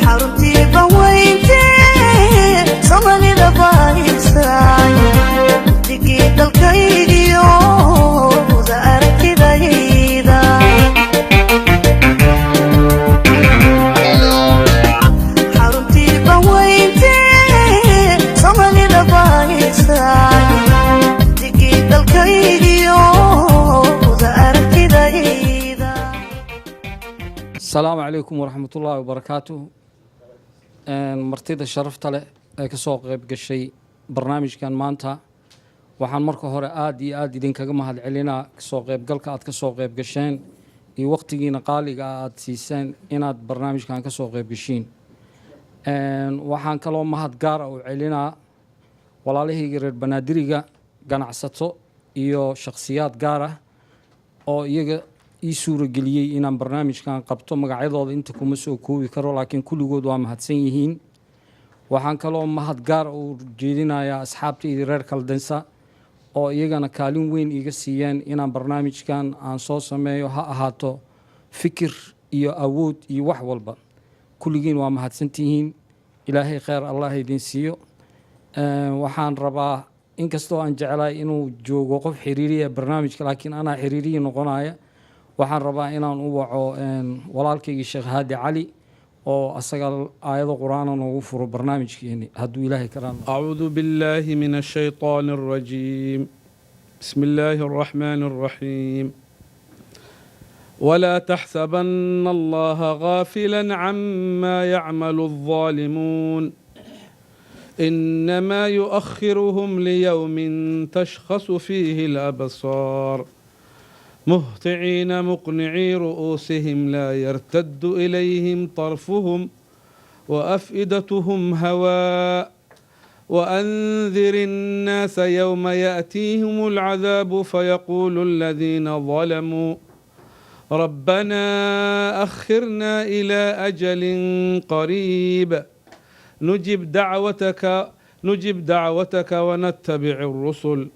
xaruntii baweyntii Soomaalida baayisay digii dalkaygiyo wada aragtidayda xaruntii baweyntii Soomaalida baayisay digii dalkaygiyo wada aragtidayda. السلام عليكم ورحمة الله وبركاته. martida sharafta leh ee ka soo qayb gashay barnaamijkan maanta waxaan marka hore aad iyo aad idinkaga mahadcelinaa soo qaybgalka aad ka soo qayb gasheen iyo waqtigiina qaaliga aad siiseen inaad barnaamijkan ka soo qayb gashiin. waxaan kaloo mahad gaar ah u celinaa walaalahayga reer Banaadiriga, ganacsato iyo shakhsiyaad gaar ah oo iyaga ii suurageliyay inaan barnaamijkan qabto. magacyadooda inta kuma soo koobi karo laakiin kulligood waa mahadsan yihiin. waxaan kaloo mahad gaar u jeedinayaa asxaabtayda reer Kaldensa oo iyagana kaalin weyn iga siiyeen inaan barnaamijkan aan soo sameeyo, ha ahaato fikir iyo awood iyo wax walba. kulligiin waa mahadsantihiin. ilaahay khayr allah idin siiyo. waxaan rabaa inkastoo aan jeclahay inuu joogo qof xiriiriya barnaamijka laakiin anaa xiriiriyi noqonaya. waxaan rabaa inaan u waco walaalkayga Sheekh Haadi Cali oo asaga aayado quraan noogu furo barnaamijkeeni hadduu ilaahay karaan. أعوذ بالله من الشيطان الرجيم بسم الله الرحمن الرحيم ولا تحسبن الله غافلا عما يعمل الظالمون إنما يؤخرهم ليوم تشخص فيه الأبصار مهطعين مقنعي رؤوسهم لا يرتد إليهم طرفهم وأفئدتهم هواء وأنذر الناس يوم يأتيهم العذاب فيقول الذين ظلموا ربنا أخرنا إلى أجل قريب نجب دعوتك ونتبع الرسل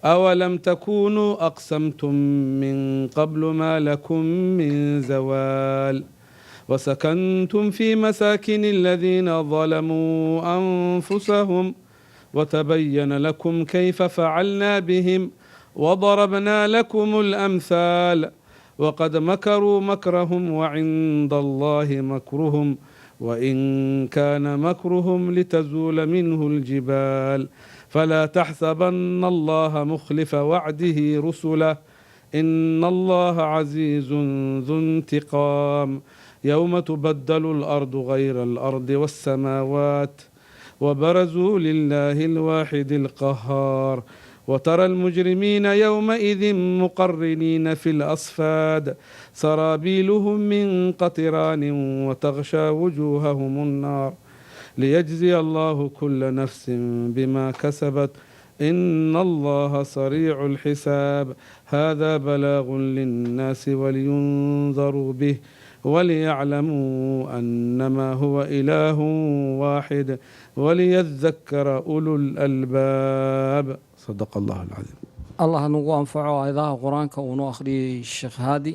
أولم تكونوا أقسمتم من قبل ما لكم من زوال وسكنتم في مساكن الذين ظلموا أنفسهم وتبين لكم كيف فعلنا بهم وضربنا لكم الأمثال وقد مكروا مكرهم وعند الله مكرهم وإن كان مكرهم لتزول منه الجبال فلا تحسبن الله مخلف وعده رسله إن الله عزيز ذو انتقام يوم تبدل الأرض غير الأرض والسماوات وبرزوا لله الواحد القهار وترى المجرمين يومئذ مقرنين في الأصفاد سرابيلهم من قطران وتغشى وجوههم النار ليجزي الله كل نفس بما كسبت إن الله سريع الحساب هذا بلاغ للناس ولينذروا به وليعلموا أنما هو إله واحد وليذكر أولو الألباب صدق الله العظيم. الله nagu anfaco aayadaha quraanka uu noo akhriyay Sheekh Haadi.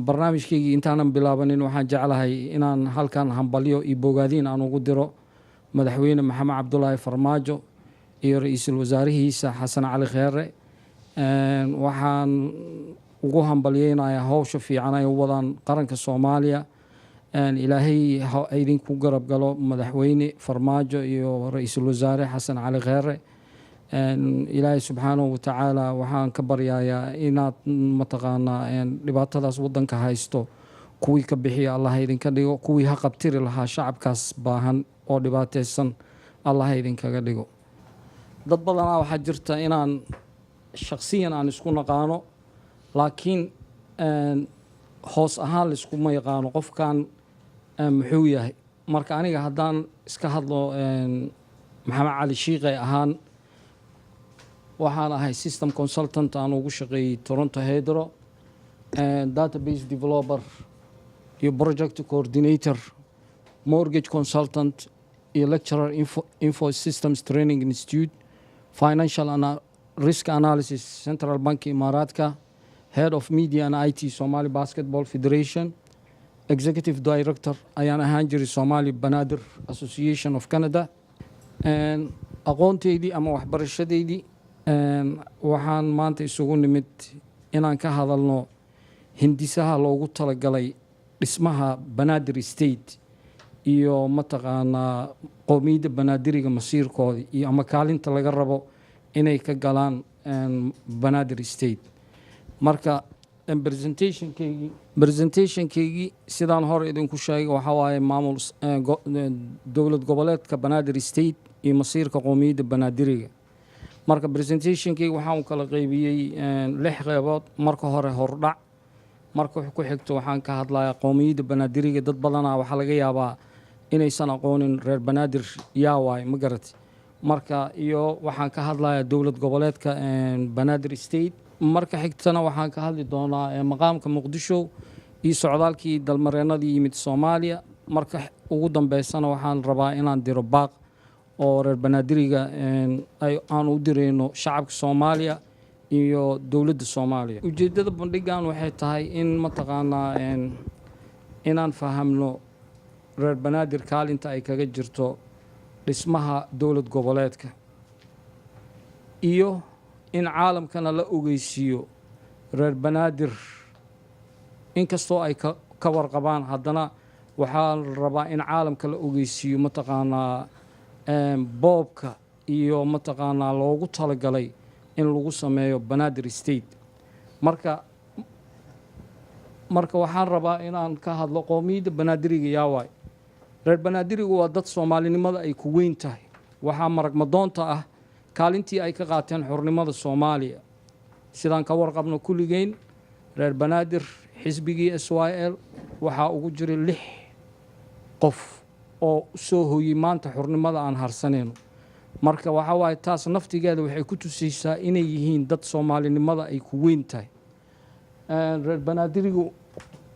barnaamijkeygii intaanan bilaabanin waxaan jeclahay inaan halkan hambalyo iyo bogaadiin aan ugu diro madaxweyne Maxamed Cabdullaahi Farmaajo iyo ra'iisul wasaarihiisa Xasan Cali Kheyre. waxaan ugu hambalyeynayaa hawsha fiican ay u wadaan qaranka Soomaaliya. ilaahay ha idinku garab galo madaxweyne Farmaajo iyo ra'iisul wasaare Xasan Cali Kheyre. ilaahay subxaanahu wa tacaala waxaan ka baryayaa inaad mataqaanaa dhibaatadaas waddanka haysto kuwii ka bixiya allah idinka dhigo, kuwii ha qabtiri lahaa shacabkaas baahan oo dhibaataysan allah idinkaga dhigo. dad badanaa waxaa jirta inaan shakhsiyan aan isku naqaano laakiin hoos ahaan laiskuma yaqaano qofkan muxuu yahay. marka aniga haddaan iska hadlo maxamed cali shiiqay ahaan waxaan ahay system consultant aan ugu shaqeeyey Toronto Hydro, database developer iyo project coordinator, mortgage consultant iyo lecturer info systems training institute, financial risk analysis Central Bank Imaratka, head of media and IT Somali Basketball Federation, executive director ayaan ahaan jiray Somali Banaadir Association of Canada. Aqoonteydii ama waxbarashadeydii waxaan maanta isugu nimid inaan ka hadalno hindisaha loogu talagalay dhismaha Banaadir State iyo mataqaanaa qowmiyadda Banaadiriga masiirkooda iyo ama kaalinta laga rabo inay ka galaan Banaadir State. Marka presentationkeygii sidaan hore idinku sheegay waxaa waaye maamul dowlad goboleedka Banaadir State iyo masiirka qowmiyadda Banaadiriga. Marka presentationkeyga waxaan u kala qaybiyey 6 qaybood. Marka hore hordhac, marka ku xigto waxaan ka hadlayaa qowmiyadda Banaadiriga. Dad badanaa waxaa laga yaabaa inaysan aqoonin reer Banaadir yaa waay ma garatay. Marka iyo waxaan ka hadlayaa dowlad goboleedka Banaadir State. Marka xigtana waxaan ka hadli doonaa maqaamka Muqdisho iyo socdaalkii dalmareenadii yimid Soomaaliya. Marka ugu dambeysana waxaan rabaa inaan diro baaq oo reer Banaadiriga aan u direyno shacabka Soomaaliya iyo dowladda Soomaaliya. Ujeedada bandhigan waxay tahay in mataqaanaa inaan fahamno reer Banaadir kaalinta ay kaga jirto dhismaha dowlad goboleedka iyo in caalamkana la ogeysiiyo reer Banaadir inkastoo ay ka warqabaan haddana waxaa la rabaa in caalamka la ogeysiiyo mataqaanaa boobka iyo mataqaanaa loogu talagalay in lagu sameeyo Banaadir State. Marka waxaan rabaa inaan ka hadlo qowmiyadda Banaadiriga yaa waay. reer Banaadiriga waa dad Soomaalinimada ay ku weyn tahay. waxaa maragmadoonta ah kaalintii ay ka qaateen xornimada Soomaaliya. sidaan ka warqabno kulligeyn reer Banaadir xisbigii SYL waxaa ugu jiray 6 qof oo soo hooyay maanta xornimada aan harsaneyno. Marka waxa waaye taas naftigeeda waxay ku tusaysaa inay yihiin dad Soomaalinimada ay ku weyn tahay. reer Banaadirigu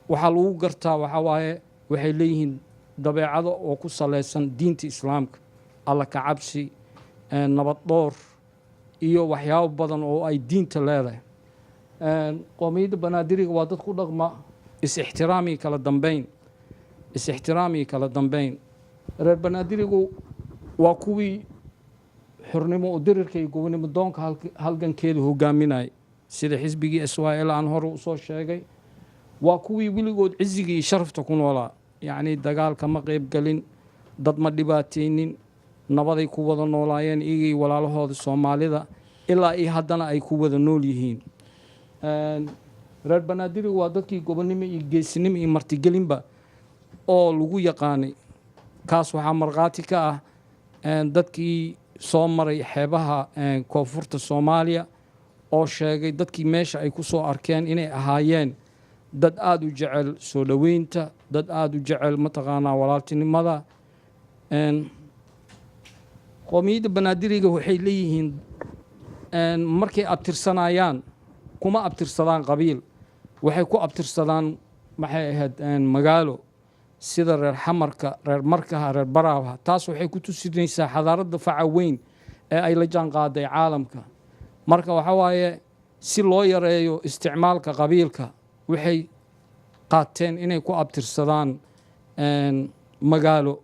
waxaa lagu gartaa waxa waaye waxay leeyihiin dabeecado oo ku saleysan diinta Islaamka, alla ka cabsi, nabad dhowr iyo waxyaabo badan oo ay diinta leedahay. qowmiyadda Banaadiriga waa dad ku dhaqma is-ixtiraami kala dambeyn. reer Banaadirigu waa kuwii xornimo u dirirka iyo gobonimo doonka halgankeeda hogaaminayay sida xisbigii SYL aan hore u soo sheegay. waa kuwii weligood ciziga iyo sharafta ku noolaa, yacni dagaalka ma qayb galin, dad ma dhibaateynin, nabaday ku wada noolaayeen iyagii walaalahooda Soomaalida ilaa iyo haddana ay ku wada nool yihiin. reer Banaadirigu waa dadkii gobonimo iyo geesinimo iyo martigelinba oo lagu yaqaanay. kaas waxaa markhaati ka ah dadkii soo maray xeebaha koonfurta Soomaaliya oo sheegay dadkii meesha ay ku soo arkeen inay ahaayeen dad aad u jecel soo dhaweynta, dad aad u jecel mataqaanaa walaaltinimada. qowmiyadda Banaadiriga waxay leeyihiin markay abtirsanayaan kuma abtirsadaan qabiil, waxay ku abtirsadaan maxay ahayd magaalo sida reer Xamarka, reer Markaha, reer Baraaha. taas waxay ku tusinaysaa xadaaradda faca weyn ee ay la jaan qaaday caalamka. marka waxa waaye si loo yareeyo isticmaalka qabiilka waxay qaateen inay ku abtirsadaan magaalo.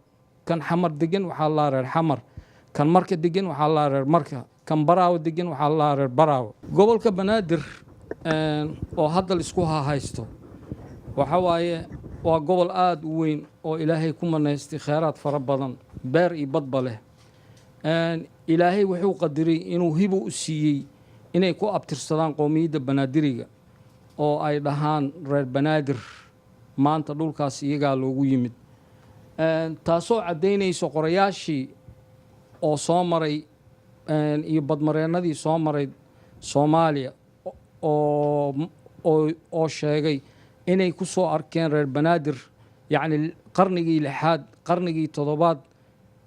kan Xamar degan waxaa la reer Xamar, kan Marka degan waxaa la reer Marka, kan Baraawo degan waxaa la reer Baraawo. gobolka Banaadir oo hadda la isku haysto waxa waaye waa gobol aad u weyn oo Ilaahay ku manaystay kheyraad fara badan, beer iyo badba leh. Ilaahay wuxuu qadiray inuu hibo u siiyey inay ku abtirsadaan qowmiyadda Banaadiriga oo ay dhahaan reer Banaadir. maanta dhulkaas iyagaa loogu yimid. taasoo caddaynayso qorayaashii oo soo maray iyo badmareenadii soo maray Soomaaliya oo sheegay inay ku soo arkeen reer Banaadir yacni qarnigii 6aad, qarnigii 7aad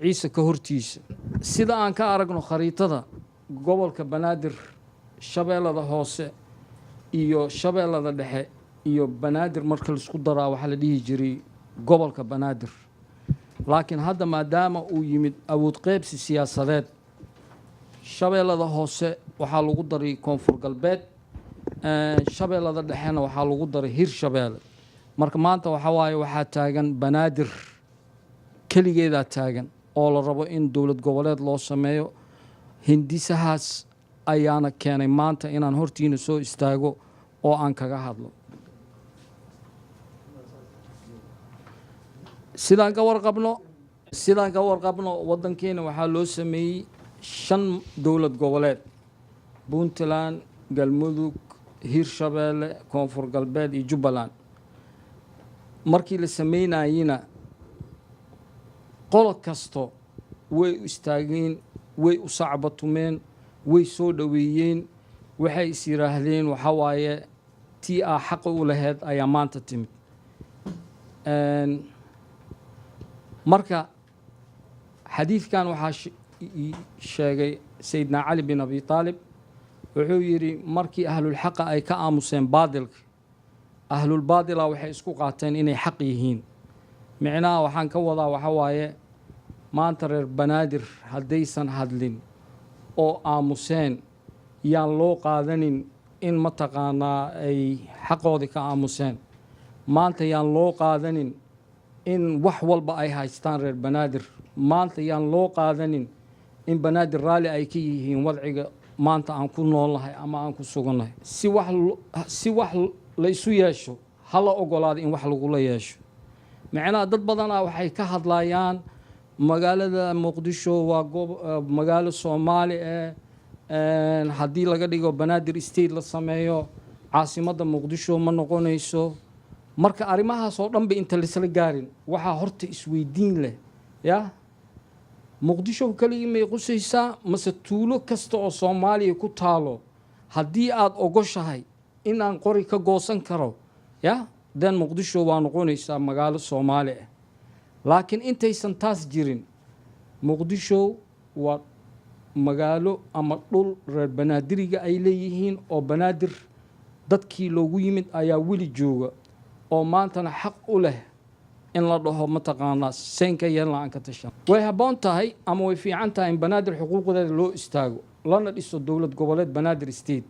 ciise ka hortiisa. sida aan ka aragno khariitada gobolka Banaadir, Shabeellada Hoose iyo Shabeellada Dhexe iyo Banaadir marka la isku daraa waxaa la dhihi jiray gobolka Banaadir. laakiin hadda maadaama uu yimid awood qaybsi siyaasadeed, Shabeellada Hoose waxaa lagu daray Koonfur Galbeed, Shabeellada Dhexena waxaa lagu daray Hirshabeelle. marka maanta waxa waaye waxaa taagan banaadir keligeedaa taagan oo la rabo in dowlad goboleed loo sameeyo. hindisahaas ayaana keenay maanta inaan hortiina soo istaago oo aan kaga hadlo. sidaan ka warqabno waddankeena waxaa loo sameeyey 5 dowlad goboleed: puntland, galmudug, hirshabeelle, koonfur galbeed iyo jubbaland. markii la sameynayina qolo kasto way u istaageen, way u sacbatumeen, way soo dhoweeyeen, waxay is yiraahdeen waxa waaye tii aa xaqa u lahayd ayaa maanta timid. marka xadiidkan waxaa sheegay sayidna cali bin abi taalib, wuxuu yidhi markii ahlulxaqa ay ka aamuseen baadilka, ahlulbaadila waxay isku qaateen inay xaq yihiin. micnaha waxaan ka wadaa waxa waaye maanta reer banaadir haddaysan hadlin oo aamuseen yaan loo qaadanin in mataqaanaa ay xaqoodii ka aamuseen. maanta yaan loo qaadanin in wax walba ay haystaan reer banaadir. maanta yaan loo qaadanin in banaadir raalli ay ka yihiin wadciga maanta aan ku noolnahay ama aan ku sugannahay. si wax la isu yeesho ha la ogolaado in wax lagula yeesho. micnaha dad badanaa waxay ka hadlayaan magaalada muqdisho waa magaalo soomaali haddii laga dhigo banaadir state la sameeyo caasimadda muqdisho ma noqonayso. marka arrimahaas oo dhanba inta laisla gaarin waxaa horta isweydiin leh, ya muqdisho keligii may qusaysaa mase tuulo kasta oo soomaaliya ku taalo haddii aad ogoshahay inaan qori ka goosan karo, ya den muqdisho waa noqonaysaa magaalo soomaali ah. laakiin intaysan taas jirin, muqdisho waa magaalo ama dhul reer banaadiriga ay leeyihiin oo banaadir dadkii loogu yimid ayaa weli jooga oo maantana xaq u leh in la dhaho mataqaanaa seenka yeelna aan ka tashan. way habboon tahay ama way fiican tahay in banaadir xuquuqdeeda loo istaago lana dhiso dowlad goboleed banaadir state.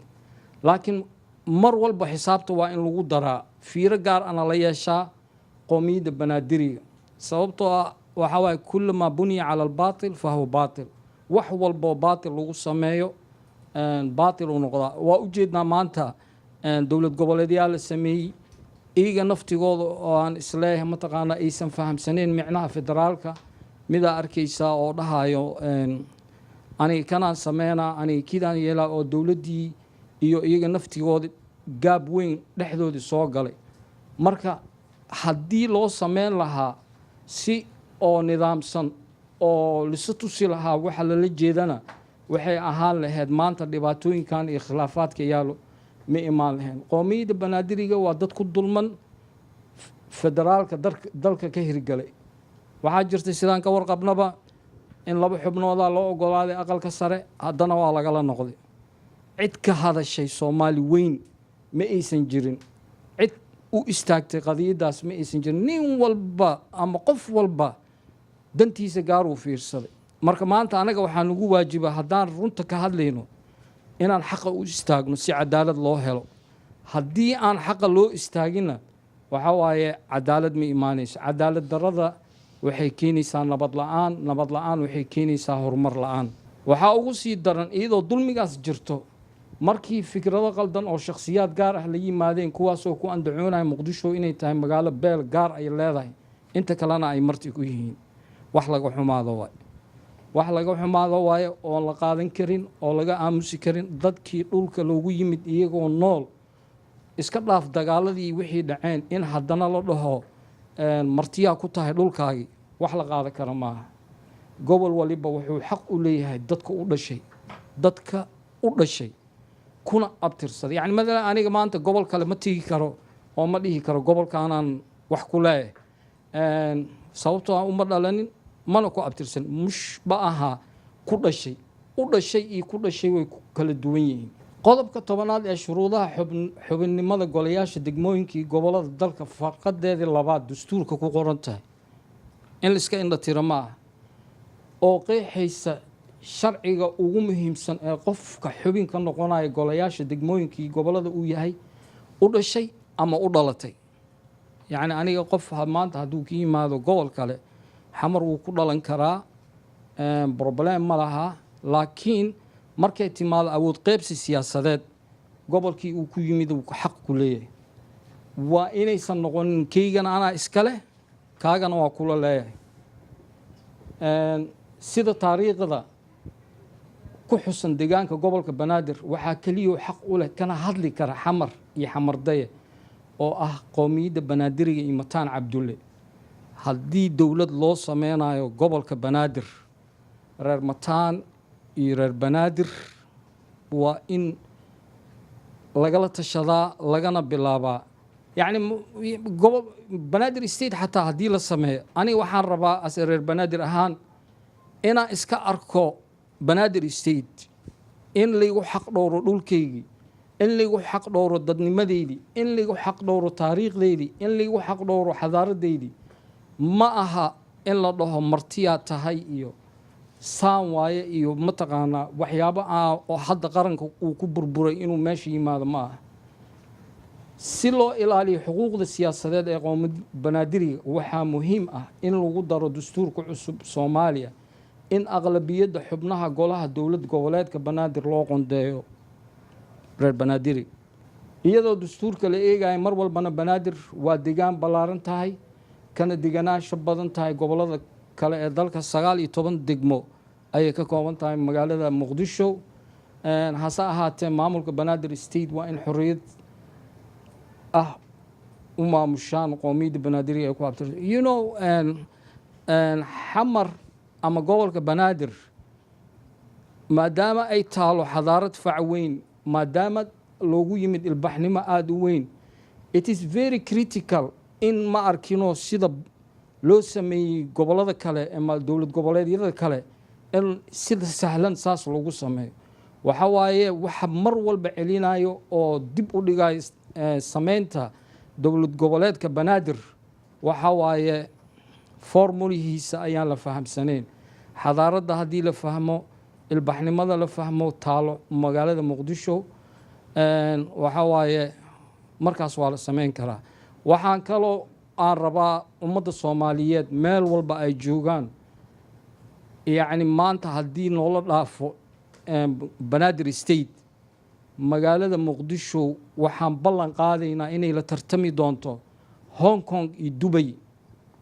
laakiin mar walba xisaabta waa in lagu daraa fiiro gaar ana la yeeshaa qoomiyadda banaadiriga. sababtoo ah waxaa waaye kullamaa buniya cala albaatil fahuwa baatil. wax walboo baatil lagu sameeyo baatil u noqdaa. waa ujeednaa maanta dowlad goboleedyaa la sameeyey, iyaga naftigooda oo aan isleeyahay mataqaanaa aysan fahamsaneen micnaha federaalka. midaa arkaysaa oo dhahayo aniga kanaan sameynaa, aniga kidaan yeelaa, oo dowladdii iyo iyaga naftigooda gaab weyn dhexdoodii soo galay. marka haddii loo sameyn lahaa si oo nidaamsan oo lisa tusi lahaa waxa lala jeedana, waxay ahaan lahayd maanta dhibaatooyinkan iyo khilaafaadka yaalo ma imaan lahayn. qoomiyadda banaadiriga waa dad ku dulman federaalka dalka ka hirgalay. waxaa jirtay sidaan ka warqabnaba in 2 xubnoodaa loo ogolaaday aqalka sare, haddana waa lagala noqday. cid ka hadashay soomaali weyn ma aysan jirin, cid u istaagtay qadiyaddaas ma aysan jirin. nin walba ama qof walba dantiisa gaar uu fiirsaday. marka maanta anaga waxaa nagu waajiba haddaan runta ka hadlayno inaan xaqa u istaagno si cadaalad loo helo. haddii aan xaqa loo istaagina waxa waaye cadaalad ma imaanayso. cadaalad darrada waxay keenaysaa nabad la-aan, nabad la-aan waxay keenaysaa horumar la-aan. waxaa ugu sii daran iyadoo dulmigaas jirto, markii fikrado qaldan oo shakhsiyaad gaar ah la yimaadeen kuwaasoo ku andacoonaya muqdisho inay tahay magaalo beel gaar ay leedahay, inta kalena ay marti ku yihiin. wax laga xumaado waaye, wax laga xumaado waaye oon la qaadan karin oo laga aamusi karin. dadkii dhulka loogu yimid iyagoo nool, iska dhaaf dagaaladii wixii dhaceen, in haddana la dhaho martiyaa ku tahay dhulkaagii, wax la qaadan kara maaha. gobol waliba wuxuu xaq u leeyahay dadka u dhashay kuna abtirsaday. yani matalan aniga maanta gobol kale ma tigi karo oo ma dhihi karo gobolkaanaan wax ku leeyahay, sababtoo aan uma dhalanin mana ku abtirsan. mushba aha ku dhashay, u dhashay iyo ku dhashay way kala duwan yihiin. qodobka 10aad ee shuruudaha xubinnimada golayaasha degmooyinkii gobolada dalka farqadeedii 2 dastuurka ku qoran tahay in la iska indha tiro ma ah, oo qeexaysa sharciga ugu muhiimsan ee qofka xubin ka noqonaya golayaasha degmooyinkii gobolada uu yahay u dhashay ama u dhalatay. yacni aniga qof maanta hadduu ka yimaado gobol kale xamar wuu ku dhalan karaa problem ma laha laakiin markay timaado awood qeybsi siyaasadeed gobolkii uu ku yimid uu xaq ku leeyahay waa inaysan noqonin kaygana anaa iska leh kaagana waa kula leeyahay sida taariikhda ku xusan deegaanka gobolka banaadir waxaa keliya xaq u leh kana hadli kara xamar iyo xamardaye oo ah qowmiyadda banaadiriga iyo mataan cabdulle haddii dowlad loo sameynayo gobolka banaadir reer mataan iyo reer banaadir waa in lagala tashadaa lagana bilaabaa yacni banaadir state xataa haddii la sameeyo aniga waxaan rabaa ase reer banaadir ahaan inaan iska arko banaadir state in laygu xaq dhowro dhulkaygii in laygu xaq dhowro dadnimadeydii in laygu xaq dhowro taariikhdeydii in laygu xaq dhowro xadaaradeydii ma aha in la dhaho martiyaa tahay iyo saan waaye iyo mataqaanaa waxyaabo oo hadda qaranka uu ku burburay inuu meesha yimaado ma aha si loo ilaaliyo xuquuqda siyaasadeed ee qowmiyadda banaadiriga waxaa muhiim ah in lagu daro dastuurka cusub Soomaaliya in aqlabiyadda xubnaha golaha dowlad goboleedka banaadir loo qondeeyo reer banaadiri iyadoo dastuurka la eegayo mar walbana banaadir waa deegaan ballaaran tahay kana deganaansho badan tahay gobolada kale ee dalka 19 degmo ayay ka kooban tahay magaalada Muqdisho hase ahaatee maamulka banaadir state waa in xorriyad ah u maamushaan qowmiyadda banaadiriga ay ku abtirsan xamar ama gobolka banaadir maadaama ay taalo xadaarad fac weyn maadaama loogu yimid ilbaxnimo aada u weyn it is very critical in ma arkino sida loo sameeyey gobolada kale ama dowlad goboleedyada kale in sida sahlan saas lagu sameeyo waxa waaye waxa mar walba celinayo oo dib u dhigayo sameynta dowlad goboleedka banaadir waxa waaye formulihiisa ayaan la fahamsanayn xadaaradda haddii la fahmo ilbaxnimada la fahmo taalo magaalada Muqdisho waxa waaye markaas waa la sameyn karaa waxaan kaloo aan rabaa ummadda Soomaaliyeed meel walba ay joogaan yacni maanta haddii noola dhaafo banaadir state magaalada Muqdisho waxaan ballan qaadaynaa inay la tartami doonto Hong Kong iyo Dubai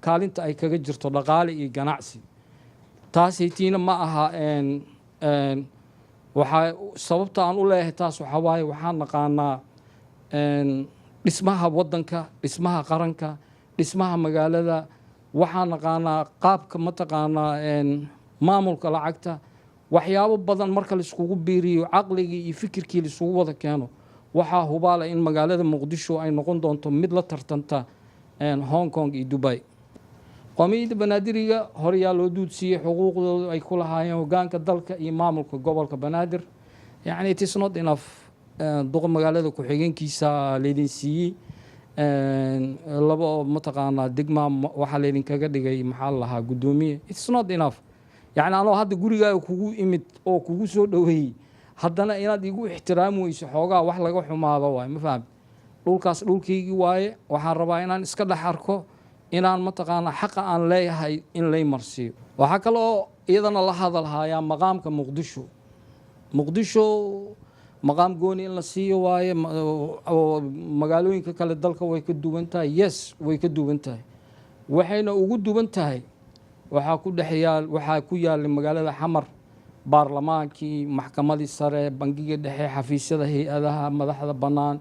kaalinta ay kaga jirto dhaqaale iyo ganacsi taasaytiina ma aha waxaa sababta aan u leeyahay taas waxa waaye waxaan naqaanaa dhismaha waddanka dhismaha qaranka dhismaha magaalada waxaan naqaanaa qaabka mataqaanaa maamulka lacagta waxyaabo badan marka la iskugu biiriyo caqligii iyo fikirkii la isugu wada keeno waxaa hubaala in magaalada Muqdisho ay noqon doonto mid la tartanta Hong Kong iyo Dubai qowmiyadda banaadiriga horyaa loo duudsiiyey xuquuqdooda ay ku lahaayeen hoggaanka dalka iyo maamulka gobolka banaadir yacni it is not enough duqa magaalada ku-xigeenkiisa leedin siiyey laba mataqaanaa degma waxaa leedinkaga dhigay maxaa la lahaa guddoomiye it's not enough yacni anoo hadda gurigaaga kugu imid oo kugu soo dhoweeyey haddana inaad igu ixtiraami weyso xoogaa wax laga xumaado waaye ma fahmi dhulkaas dhulkaygii waaye waxaan rabaa inaan iska dhex arko inaan mataqaanaa xaqa aan leeyahay in lay marsiiyo waxaa kaloo iyadana la hadalhayaa maqaamka Muqdisho maqaam gooni in la siiyo waaye magaalooyinka kale dalka way ka duwan tahay yes way ka duwan tahay waxayna ugu duwan tahay waxaa ku yaal magaalada xamar baarlamaankii maxkamadii sare bangiga dhexe xafiisyada hay-adaha madaxda bannaan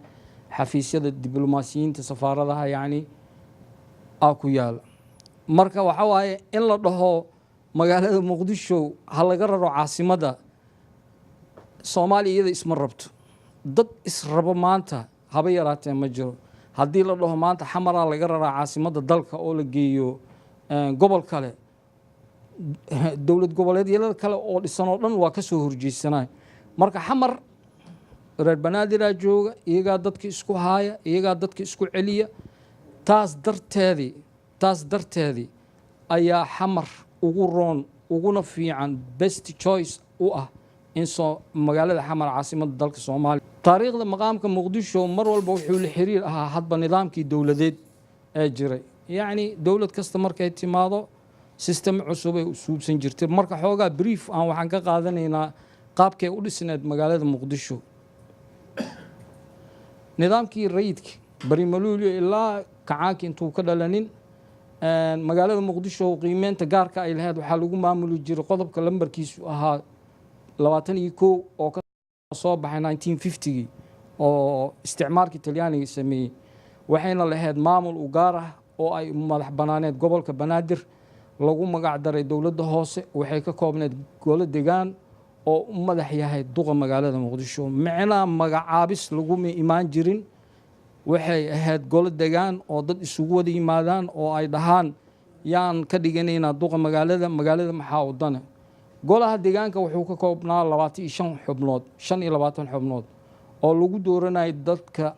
xafiisyada diblomaasiyiinta safaaradaha yacni ku yaala marka waxa waaye in la dhaho magaalada Muqdisho ha laga raro caasimadda Soomaaliya iyada isma rabto dad israbo maanta haba yaraatee ma jiro haddii la dhaho maanta xamara laga raraa caasimadda dalka oo la geeyo gobol kale dowlad goboleedyada kale oo dhisan oo dhan waa ka soo horjeesanay marka xamar reer banaadir jooga iyaga dadka isku haaya iyaga dadka isku celiya taas darteedii ayaa xamar ugu roon uguna fiican best choice u ah in magaalada xamar caasimadda dalka Soomaaliya taariikhda maqaamka Muqdisho mar walba wuxuu la xiriir ahaa hadba nidaamkii dowladeed ee jiray yacni dowlad kasta markay timaado system cusub ay u suubsan jirtay marka xoogaa brief aan waxaan ka qaadanaynaa qaabkay u dhisneed magaalada muqdisho nidaamkii rayidka barimaluulyo ilaa kacaanka intuu ka dhalanin magaalada muqdisho qiimeynta gaarka ay lahayd waxaa lagu maamuli jiray qodobka lambarkiisu ahaa 21 oo ka soo baxay 1950gii oo isticmaalka talyaaniga sameeyey waxayna lahayd maamul u gaar ah oo ay madax banaaneed gobolka banaadir lagu magac daray dowladda hoose waxay ka koobneed golo degaan oo u madax yahay duqa magaalada muqdisho macnaa magacaabis laguma imaan jirin waxay ahayd golo degaan oo dad isugu wada yimaadaan oo ay dhahaan yaan ka dhiganaynaa duqa magaalada maxaa u dane golaha deegaanka wuxuu ka koobnaa 25 xubnood 25 xubnood oo lagu dooranayay dadka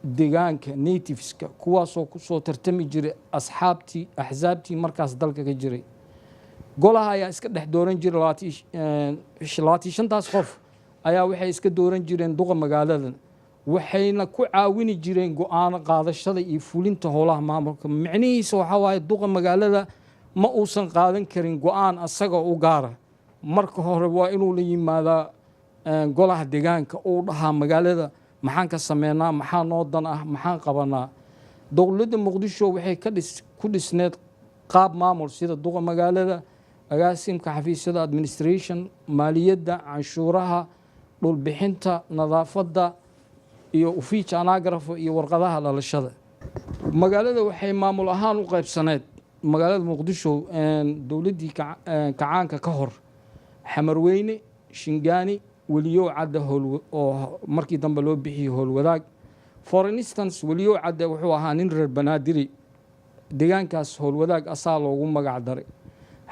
deegaanka nativeska kuwaasoo kusoo tartami jiray axsaabtii markaas dalka ka jiray golaha ayaa iska dhex dooran jiray 25taas qof ayaa waxay iska dooran jireen duqa magaaladan waxayna ku caawini jireen go-aano qaadashada iyo fulinta howlaha maamulka macnihiisa waxaa waaye duqa magaalada ma uusan qaadan karin go-aan asaga u gaara marka hore waa inuu la yimaadaa golaha deegaanka uu dhahaa magaalada maxaan ka sameynaa maxaa noo dan ah maxaan qabanaa dowladda muqdisho waxay ku dhisneed qaab maamul sida duqa magaalada agaasimka xafiisyada administration maaliyadda canshuuraha dhulbixinta nadaafadda iyo ufiij anagrafo iyo warqadaha dhalashada magaalada waxay maamul ahaan u qaybsaneed magaalada muqdisho dowladdii kacaanka ka hor xamarweyne shingaani weliyow cadde oo markii dambe loo bixiyey howlwadaag for instance weliyow cadde wuxuu ahaa nin reer banaadiri deegaankaas howlwadaag asaa loogu magac daray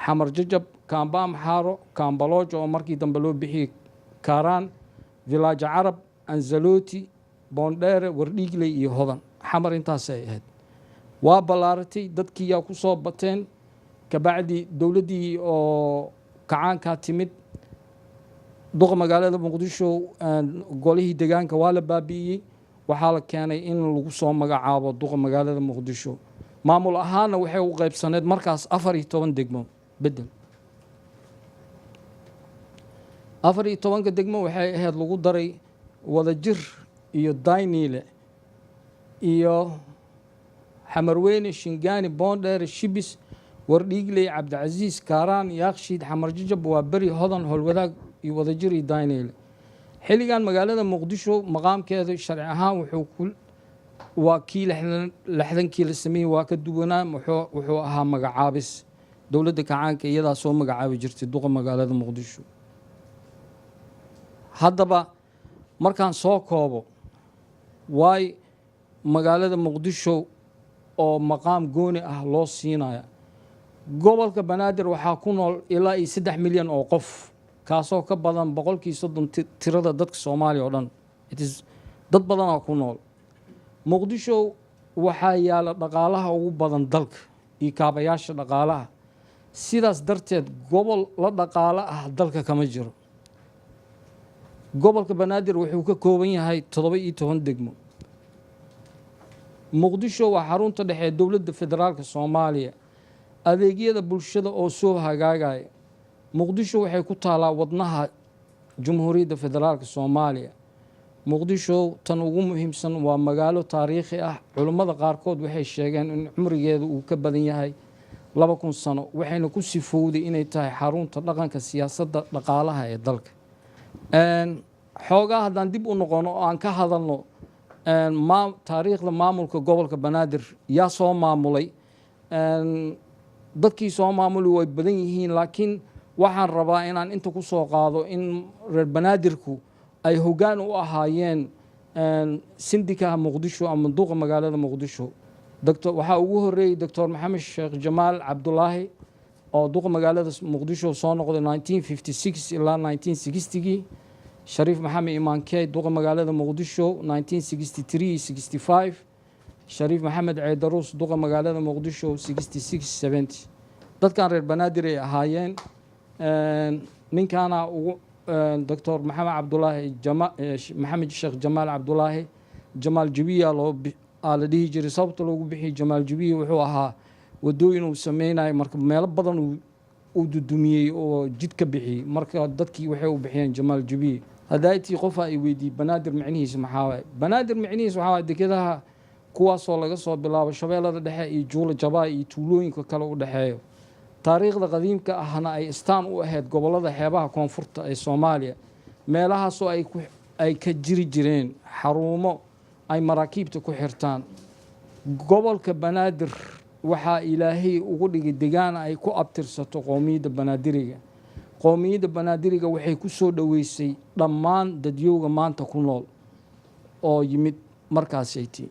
xamar jajab kaamba amxaaro kaambaloojo oo markii dambe loo bixiyey kaaraan villaaja carab anzaloti boondheere wardhiigley iyo hodan xamar intaasay ahayd waa ballaaratay dadkii yaa ku soo bateen kabacdi dowladdii oo kacaankaa timid duqa magaalada muqdisho golihii deegaanka waa la baabi'iyey waxaa la keenay in lagu soo magacaabo duqa magaalada muqdisho maamul ahaanna waxay u qaybsaneed markaas 14 degmo bedel 14 degmo waxay ahayd lagu daray wadajir iyo dayniile iyo xamarweyne shingaani boondheere shibis wardhiigley cabdicasiis kaaraan yaakshiid xamar jajab waa beri hodan howlwadaag iyo wadajir iyo dayniile xilligan magaalada muqdisho maqaamkeeda sharci ahaan waa kii 60kii la sameeyey waa ka duwanaa wuxuu ahaa magacaabis dowladda kacaanka iyadaa soo magacaabi jirtay duqa magaalada muqdisho haddaba markaan soo koobo waay magaalada muqdisho oo maqaam gooni ah loo siinaya gobolka banaadir waxaa ku nool ilaa iyo 3 milyan oo qof kaasoo ka badan 30% tirada dadka Soomaaliya oo dhan dad badanaa ku nool muqdisho waxaa yaala dhaqaalaha ugu badan dalka iyo kaabayaasha dhaqaalaha sidaas darteed gobol la dhaqaalo ah dalka kama jiro gobolka banaadir wuxuu ka kooban yahay 17 degmo muqdisho waa xarunta dhexe dowladda federaalka Soomaaliya adeegyada bulshada oo soo hagaagaya muqdisho waxay ku taalaa wadnaha jamhuuriyadda federaalka Soomaaliya muqdisho tan ugu muhiimsan waa magaalo taariikhi ah culimada qaarkood waxay sheegeen in cumrigeedu uu ka badan yahay 2000 sano waxayna ku sifowday inay tahay xarunta dhaqanka siyaasadda dhaqaalaha ee dalka xoogaa haddaan dib u noqono oo aan ka hadalno taariikhda maamulka gobolka banaadir yaa soo maamulay dadkii soo maamuli way badan yihiin laakiin waxaan rabaa inaan inta ku soo qaado in reer banaadirku ay hoggaan u ahaayeen sindikaha muqdisho ama duqa magaalada muqdisho waxaa ugu horeeyey doctor maxamed sheekh jamaal cabdulaahi oo duqa magaalada muqdisho soo noqday 1956 ilaa 1960gii shariif maxamed imaankey duqa magaalada muqdisho 1963-65 shariif maxamed ceedaruus duqa magaalada muqdisho 66-70 dadkan reer banaadir ay ahaayeen ninkaana ugu doctor maxamed cabdulaahi maxamed sheekh jamaal cabdulaahi jamaal jabiya aa la dhihi jiray. sababta loogu bixiyey jamaal jabiye wuxuu ahaa wadooyin uu sameynayo, marka meelo badan uu dudumiyey oo jid ka bixiyey, marka dadkii waxay u bixiyeen jamaal jabiye. hadaatii qofa ay weydiiyey banaadir micnihiisa maxaa waaye. banaadir micnihiisa waxaa waaye dekedaha kuwaasoo laga soo bilaabo shabeellada dhexe iyo juula jabaay iyo tuulooyinka kale u dhexeeyo. taariikhda qadiimka ahna ay istaan u ahayd gobollada xeebaha koonfurta ee soomaaliya, meelahaasoo ay ka jiri jireen xarumo ay maraakiibta ku xirtaan. gobolka banaadir waxaa ilaahay ugu dhigay degaan ay ku abtirsato qowmiyadda banaadiriga. qowmiyadda banaadiriga waxay ku soo dhoweysay dhammaan dadyowga maanta ku nool oo yimid markaasaytii.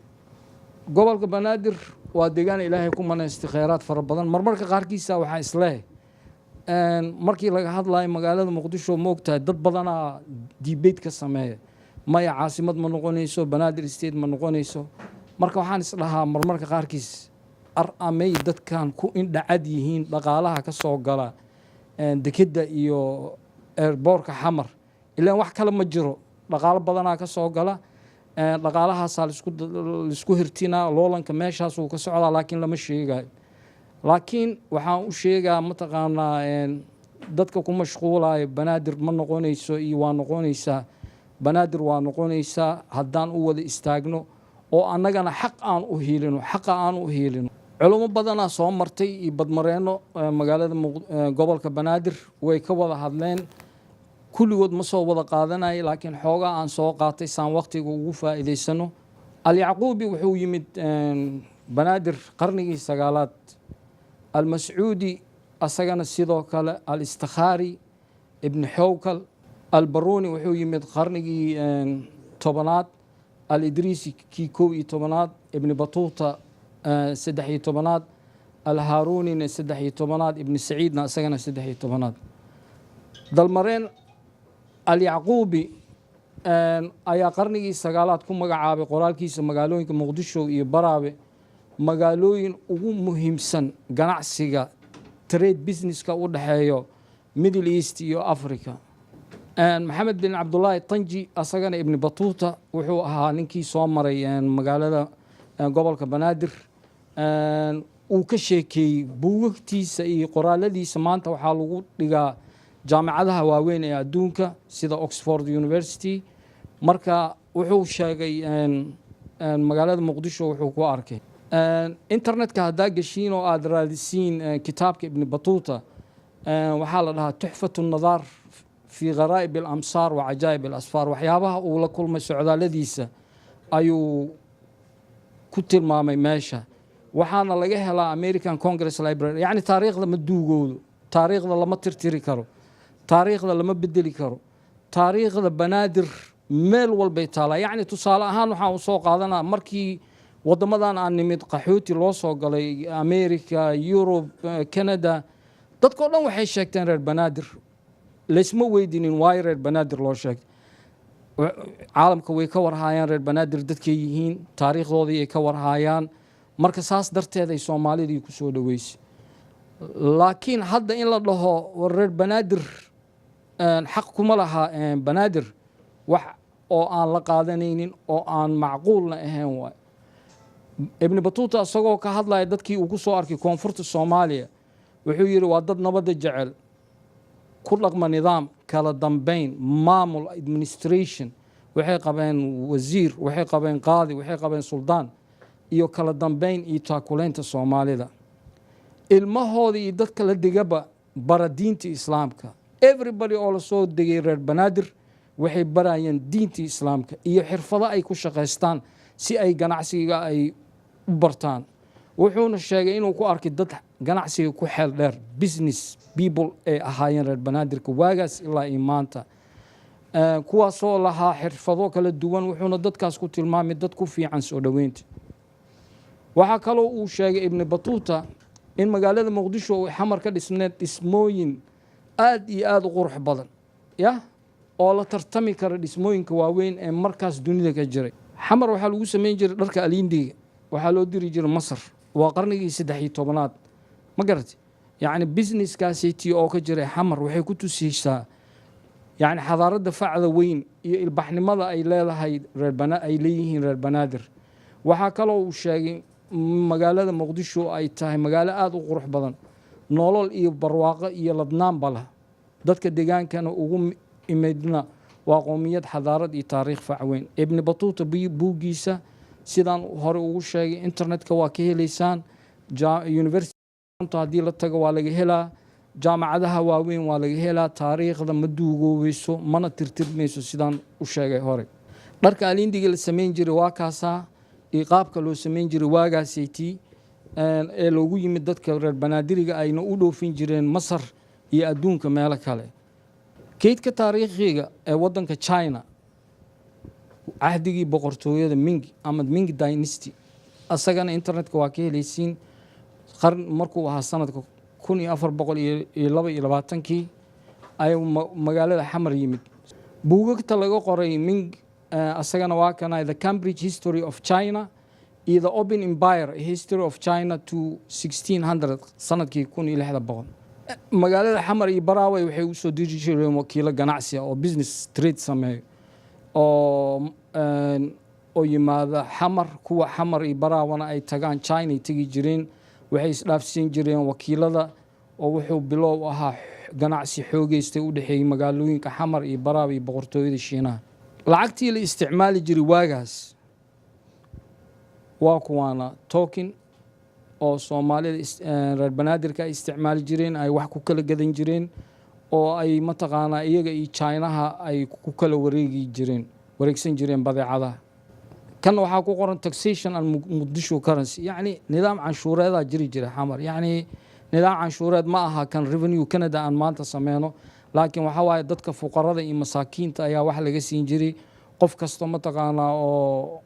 gobolka banaadir waa deegaan ilaahay ku manaystay kheyraad fara badan. marmarka qaarkiisa waxaa isleeh markii laga hadlayo magaalada muqdisho moogtahay dad badanaa debate ka sameeya, maya caasimad ma noqonayso, banaadir state ma noqonayso. marka waxaan isdhahaa marmarka qaarkiis amay dadkan ku indhacad yihiin dhaqaalaha ka soo gala dekeda iyo airboortka xamar, ilaan wax kale ma jiro. dhaqaalo badanaa ka soo gala, dhaqaalahaasaa laisku hirtinaa, loolanka meeshaasuu ka socdaa, laakiin lama sheegayo. laakiin waxaan u sheegaa mataqaanaa dadka ku mashquulayo banaadir ma noqonayso iyo waa noqonaysaa. banaadir waa noqonaysaa haddaan u wada istaagno oo annagana xaq aan u hiilino, xaqa aan u hiilino. culummo badanaa soo martay iyo badmareenno magaalada gobolka banaadir way ka wada hadleen. kulligood ma soo wada qaadanaya, laakiin xoogaa aan soo qaatay saan waqtiga ugu faa'iidaysano. alyacquubi wuxuu yimid banaadir qarnigii 9aad. almascuudi asagana sidoo kale. alistikhaari ibni xowkal. albaruuni wuxuu yimid qarnigii 10aad. alidriisi kii 11aad. ibni batuuta 13aad. alhaarunina 13aad. ibni saciidna asagana 13aad. dalmareen alyacquubi ayaa qarnigii 9aad ku magacaabay qoraalkiisa magaalooyinka muqdisho iyo baraabe magaalooyin ugu muhiimsan ganacsiga trade businesska u dhexeeyo middle east iyo africa. maxamed bin cabdulaahi tanji asagana ibni batuuta wuxuu ahaa ninkii soo maray magaalada gobolka banaadir. uu ka sheekeeyey buugagtiisa iyo qoraaladiisa maanta waxaa lagu dhigaa jaamacadaha waaweyn ee adduunka sida Oxford University. marka wuxuu sheegay magaalada muqdisho wuxuu ku arkay. internetka haddaa gashiin oo aad raadisiin kitaabka ibni batuuta waxaa la dhahaa tuxfatu nadaar fi gharaa'ib alamsaar wa cajaa'ib alasfaar. waxyaabaha uu la kulmay socdaaladiisa ayuu ku tilmaamay meesha. waxaana laga helaa American Congress Library. yacni taariikhda ma duugoodo, taariikhda lama tirtiri karo, taariikhda lama bedeli karo. taariikhda banaadir meel walbay taalaa. yacni tusaale ahaan waxaan u soo qaadanaa markii wadamadan aan nimid qaxooti loo soo galay America, Europe, Canada, dadkoo dhan waxay sheegteen reer banaadir. laysma weydinin waayo reer banaadir loo sheegay. caalamka way ka warhaayaan reer banaadir dadkay yihiin, taariikhdoodii ay ka warhaayaan. marka saas darteed ay soomaalidii ku soo dhoweysay. laakiin hadda in la dhaho reer banaadir xaq kuma laha banaadir, wax oo aan la qaadanaynin oo aan macquulna ahayn waay. ibni batuuta isagoo ka hadlaya dadkii uu ku soo arkay koonfurta soomaaliya wuxuu yidhi waa dad nabadda jecel, ku dhaqma nidaam, kala dambeyn, maamul, administration. waxay qabeen wasiir, waxay qabeen qaadi, waxay qabeen suldaan, iyo kala dambeyn iyo taakulaynta soomaalida. ilmahooda iyo dadka la degaba bara diinta islaamka. everybody oo la soo degay reer banaadir waxay barayeen diinta islaamka iyo xirfado ay ku shaqaystaan si ay ganacsiga ay u bartaan. wuxuuna sheegay inuu ku arkay dad ganacsiga ku xeel dheer, business people ay ahaayeen reer banaadirka waagaas ilaa iyo maanta, kuwaasoo lahaa xirfado kala duwan. wuxuuna dadkaas ku tilmaamay dad ku fiican soo dhoweynta. waxaa kaloo uu sheegay ibni batuuta in magaalada muqdisho ay xamar ka dhisneed dhismooyin aad iyo aad u qurux badan oo la tartami kara dhismooyinka waaweyn ee markaas dunida ka jiray. xamar waxaa lagu samayn jiray dharka aliindiga, waxaa loo diri jiray masar. waa qarnigii 13aad. ma garatay? yacni businesskaasaytii oo ka jiray xamar waxay ku tusaysaa yacni xadaaradda facda weyn iyo ilbaxnimada ay leedahay ay leeyihiin reer banaadir. waxaa kaloo uu sheegay magaalada muqdisho ay tahay magaalo aada u qurux badan, nolol iyo barwaaqo iyo ladnaanba leh, dadka deegaankana ugu imidna waa qowmiyad xadaarad iyo taariikh facweyn. ibni batuuta buuggiisa sidaan hore ugu sheegay internetka waa ka helaysaan, university haddii la tago waa laga helaa, jaamacadaha waaweyn waa laga helaa. taariikhda ma duugoobeyso mana tirtirmayso sidaan u sheegay hore. dharka alindiga la samayn jiray waa kaasaa, iyo qaabka loo samayn jiray waagaasaytii ee loogu yimid dadka reer banaadiriga ayna u dhoofin jireen Masar iyo adduunka meelo kale. kaydka taariikhiga ee wadanka China cahdigii boqortooyada Ming ama Ming Dynasty asagana internetka waa ka helaysiin. qarn markuu ahaa sanadka 1422 ayuu magaalada Xamar yimid. buugagta laga qoray Ming asagana waa kana The Cambridge History of China iyo The Open Empire History of China to 1600 sanadkii 1600. magaalada Xamar iyo Baraaway waxay u soo diri jireen wakiilo ganacsi oo business trade sameeyo oo yimaada Xamar. kuwa Xamar iyo Baraawana ay tagaan China ay tagi jireen, waxay isdhaafsiin jireen wakiilada oo wuxuu bilow ahaa ganacsi xoogeystay u dhaxeeyay magaalooyinka Xamar iyo Baraawe iyo boqortooyada Shiinaha. lacagtii la isticmaali jiray waagaas waa kuwaana token oo Soomaalida reer banaadirka ay isticmaali jireen, ay wax ku kala gadan jireen oo ay mataqaanaa iyaga iyo Chinaha ay ku kala wareegsan jireen badeecadaha. kan waxaa ku qoran taxation and Muqdisho currency, yacni nidaam canshuureeda jiri Xamar. yacni nidaam canshuureed ma aha kan revenue Canada aan maanta sameyno, laakiin waxa waaye dadka fuqarada iyo masaakiinta ayaa wax laga siin jiray. qof kasta mataqaanaa oo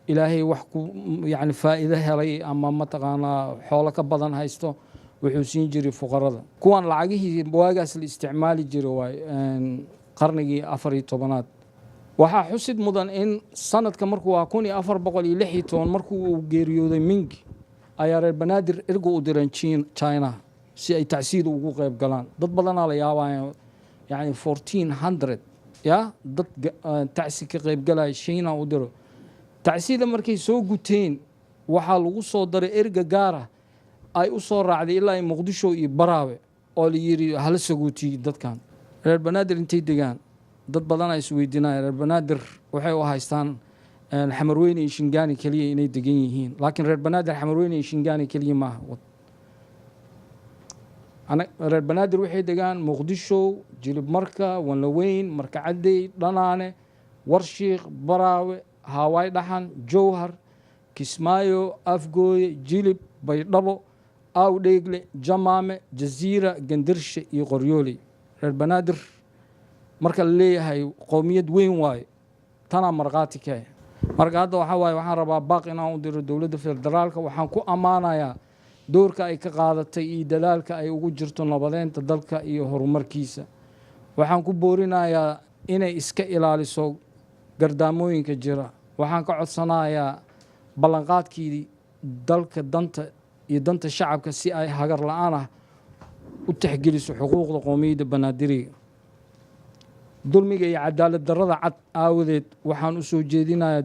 ilaahay wax ku yacni faa'iido helay ama mataqaanaa xoolo ka badan haysto wuxuu siin jiray fuqarada. kuwan lacagihii waagaas la isticmaali jiray waay qarnigii 14aad. waxaa xusid mudan in sanadka markuu ahaa 1416 markuu uu geeriyooday Ming ayaa reer banaadir ergo u direen China si ay tacsiid ugu qayb galaan. dad badanaa la yaabaa yani 1400 ya dad tacsiid ka qayb galay China u diro. tacsiida markay soo guteen waxaa lagu soo daray erga gaara ay u soo raacday ilaa Muqdisho iyo Baraawe oo la yiri hal saguuti dadkan reer banaadir intay degaan. dad badan ay isweydiinayaan reer banaadir waxay u haystaan Xamarweyne iyo Shingaani kaliya inay degan yihiin, laakiin reer banaadir Xamarweyne iyo Shingaani kaliya ma aha. reer banaadir waxay degaan Muqdisho, Jilib Marka, Wanlaweyn, Marka Caday, Dhanaane, Warshiiq, Baraawe, Hawaay Dhaxan, Jowhar, Kismaayo, Afgooye, Jilib, Baydhabo, Awdheegle, Jamaame, Jaziira, Gandarshe iyo Qoryooley. reer banaadir marka la leeyahay qowmiyad weyn waaye tana marqaati ka ah. marka hadda waxa waaye waxaan rabaa baaq inaan u diro dowladda federaalka. waxaan ku ammaanayaa doorka ay ka qaadatay iyo dadaalka ay ugu jirto nabadeynta dalka iyo horumarkiisa. waxaan ku boorinayaa inay iska ilaaliso gardaamooyinka jira. waxaan ka codsanayaa ballanqaadkii dalka danta iyo danta shacabka si ay hagar la'aan ah u tixgeliso xuquuqda qowmiyadda banaadiriga. dulmiga iyo cadaalad darrada cad aawadeed waxaan u soo jeedinayaa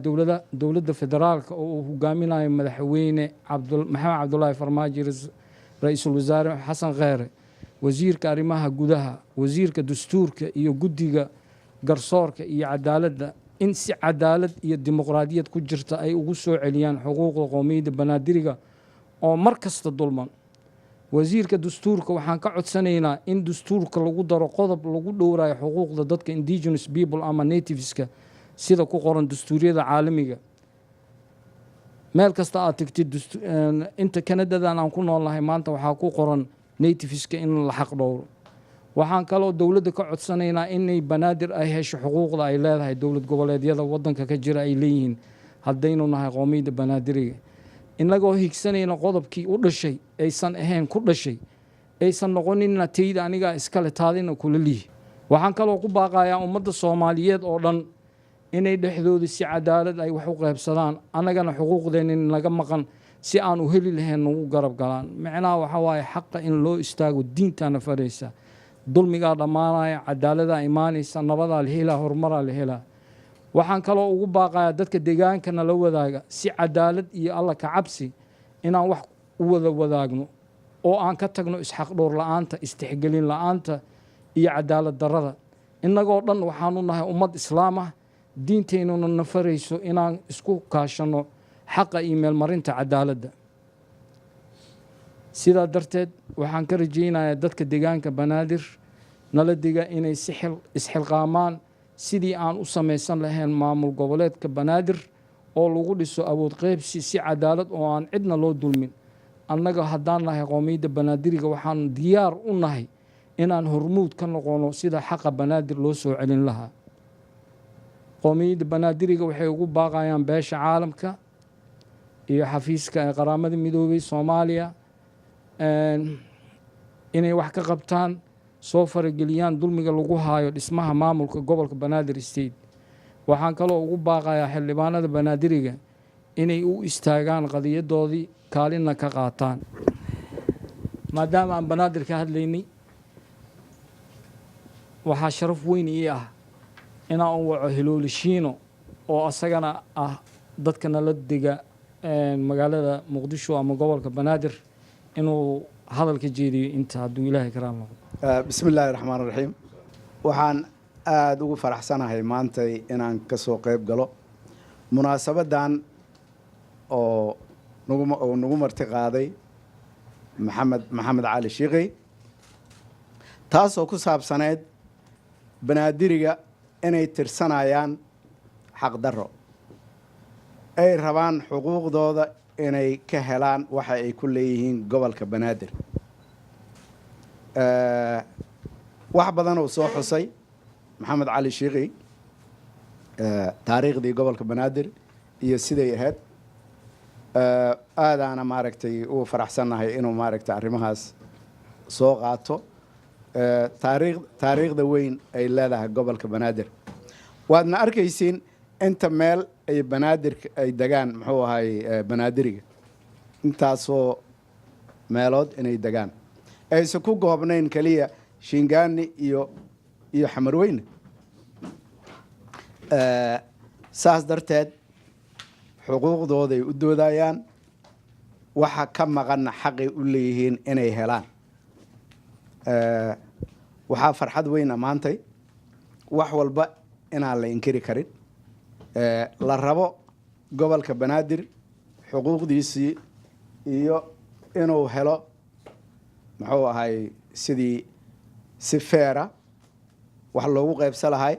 dowladda federaalka oo uu hogaaminayo madaxweyne maxamed cabdulaahi farmaajo, ra-iisul wasaare xasan kheyre, wasiirka arrimaha gudaha, wasiirka dastuurka iyo guddiga garsoorka iyo cadaaladda in si cadaalad iyo dimuqraadiyad ku jirta ay ugu soo celiyaan xuquuqda qowmiyadda banaadiriga oo mar kasta dulman. wasiirka dastuurka waxaan ka codsanaynaa in dastuurka lagu daro qodob lagu dhowrayo xuquuqda dadka indigenous people ama nativeska sida ku qoran dastuuriyada caalamiga. meel kasta aad tagtid inta Kanadadan aan ku noolnahay maanta waxaa ku qoran nativeska in la xaq dhowro. waxaan kaloo dowladda ka codsanaynaa inay banaadir ay hesho xuquuqda ay leedahay dowlad goboleedyada wadanka ka jira ay leeyihiin haddaynu nahay qowmiyadda banaadiriga. inagoo higsanayna qodobkii u dhashay aysan ahayn ku dhashay, aysan noqonina tayda aniga iskale taadina kula lihi. waxaan kaloo ku baaqayaa ummadda Soomaaliyeed oo dhan inay dhexdooda si cadaalad ay wax u qaybsadaan, anagana xuquuqdeena naga maqan si aan u heli lahayn nagu garab galaan. macnaha waxa waaye xaqa in loo istaago diintana faraysa. dulmigaa dhammaanaya, cadaalada imaanaysa, nabadaa la helaa, horumaraa la helaa. waxaan kaloo ugu baaqayaa dadka deegaanka nala wadaaga si cadaalad iyo alla ka cabsi inaan wax u wada wadaagno oo aan ka tagno isxaqdhowr la'aanta istixgelin la'aanta iyo cadaalad darrada innagoo dhan waxaanu nahay ummad islaam ah diinteennuna na farayso inaan isku kaashanno xaqa iyo meelmarinta cadaaladda sidaa darteed waxaan ka rajaynayaa dadka deegaanka banaadir nala dega inay isxilqaamaan sidii aan u samaysan lahayn maamul goboleedka banaadir oo lagu dhiso awood qaybsi si cadaalad oo aan cidna loo dulmin annaga haddaan nahay qowmiyadda banaadiriga waxaan diyaar u nahay inaan hormuud ka noqono sida xaqa banaadir loo soo celin lahaa qowmiyadda banaadiriga waxay ugu baaqayaan beesha caalamka iyo xafiiska ee qaramada midoobay Soomaaliya inay wax ka qabtaan soo farageliyaan dulmiga lagu haayo dhismaha maamulka gobolka Banaadir State waxaan kaloo ugu baaqayaa xildhibaanada banaadiriga inay u istaagaan qadiyadoodii kaalinna ka qaataan maadaama aan banaadir ka hadlaynay waxaa sharaf weyn ii ah inaan u waco Hiloolishiino oo asagana ah dadka nala dega magaalada Muqdisho ama gobolka Banaadir inuu hadalka jeediyo inta hadduu Ilaahay karaan noqdo bismillaahi raxmaani raxiim waxaan aada ugu faraxsanahay maantay inaan ka soo qayb galo munaasabadan oo nagu marti qaaday maxamed cali shiiqi taasoo ku saabsaneyd banaadiriga inay tirsanayaan xaqdarro ay rabaan xuquuqdooda inay ka helaan waxa ay ku leeyihiin gobolka banaadir wax badan oo soo xusay maxamed cali shiiqi taariikhdii gobolka banaadir iyo siday ahayd aadaana maaragtay ugu faraxsannahay inuu maaragtay arrimahaas soo qaato taariikhda weyn ay leedahay gobolka banaadir waadna arkaysiin inta meel ay banaadirka ay degaan muxuu ahay banaadiriga intaasoo meelood inay degaan aysan ku goobnayn keliya shingaani iyo xamarweyne saas darteed xuquuqdooday u doodayaan waxa ka maqanna xaqay u leeyihiin inay helaan waxaa farxad weyn ammaantay wax walba inaan la inkiri karin la rabo gobolka banaadir xuquuqdiisii iyo inuu helo muxuu ahay sidii si feera wax loogu qaybsan lahay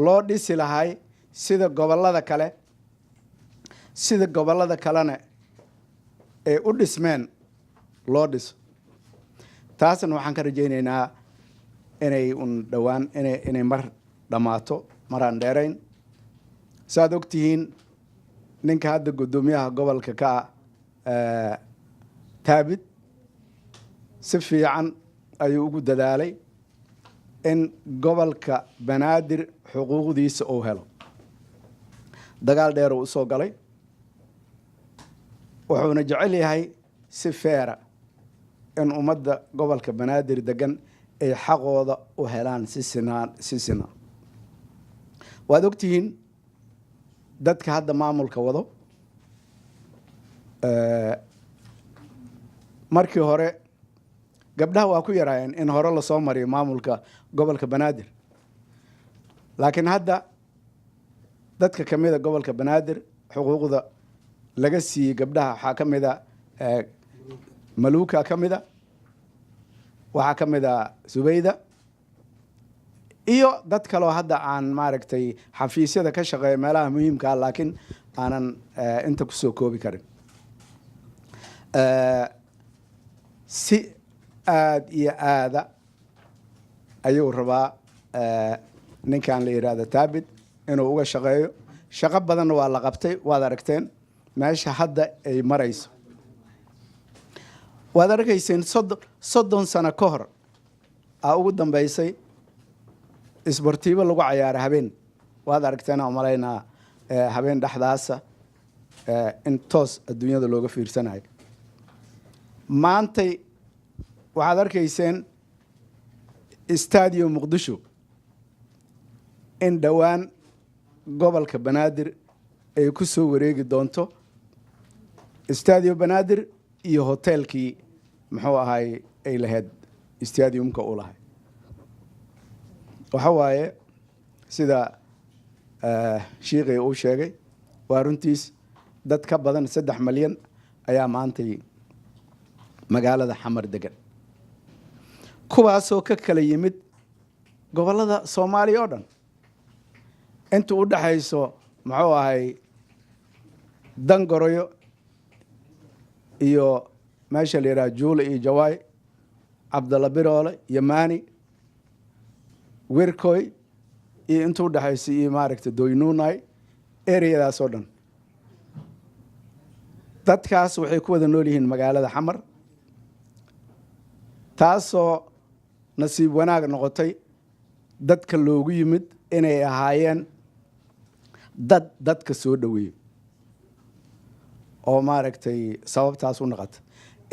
loo dhisi lahay sida gobollada kalena ee u dhismeen loo dhiso taasna waxaan ka rajaynaynaa inay dhowaan inay mar dhammaato maraan dheerayn saaad ogtihiin ninka hadda guddoomiyaha gobolka ka ah taabid si fiican ayuu ugu dadaalay in gobolka banaadir xuquuqdiisa uu helo dagaal dheer uu usoo galay wuxuuna jecel yahay si feera in ummadda gobolka banaadir degan ay xaqooda u helaan si sinaan waad ogtihiin dadka hadda maamulka wado markii hore gabdhaha waa ku yaraayeen in hore lasoo mariyo maamulka gobolka banaadir laakiin hadda dadka ka mida gobolka banaadir xuquuqda laga siiyey gabdhaha waxaa ka mida maluuka ka mida waxaa ka mida subayda iyo dad kaloo hadda aan maaragtay xafiisyada ka shaqeeya meelaha muhiimkaa laakiin aanan inta kusoo koobi karin si aada iyo aada ayuu rabaa ninkan la yidhaahdo taabid inuu uga shaqeeyo shaqo badanna waa la qabtay waad aragteen meesha hadda ay marayso waad arkayseen soddon sano ka hor aa ugu dambeysay isbortiibo lagu cayaaro habeen waad aragteen oo malaynaa habeen dhexdaasa in toos adduunyada looga fiirsanayo maantay waxaad arkayseen stadium muqdisho in dhowaan gobolka banaadir ay ku soo wareegi doonto stadio banaadir iyo hoteelkii muxuu ahay ay lahayd stadiumka u lahay waxa waaye sida shiiqii uu sheegay waa runtiis dad ka badan 3 malyan ayaa maantay magaalada xamar degan kuwaasoo ka kala yimid gobolada Soomaaliya oo dhan inta u dhaxayso muxuu ahay Dangoroyo iyo meesha la yiraahdo Juule iyo Jawaay Abdalla Biroole Yamani Wirkoy iyo inta u dhaxayso iyo maaragtay Doynuunay area-daas oo dhan dadkaas waxay ku wada nool yihiin magaalada xamar taasoo nasiib wanaag noqotay dadka loogu yimid inay ahaayeen dadka soo dhaweeyay oo maaragtay sababtaas u noqotay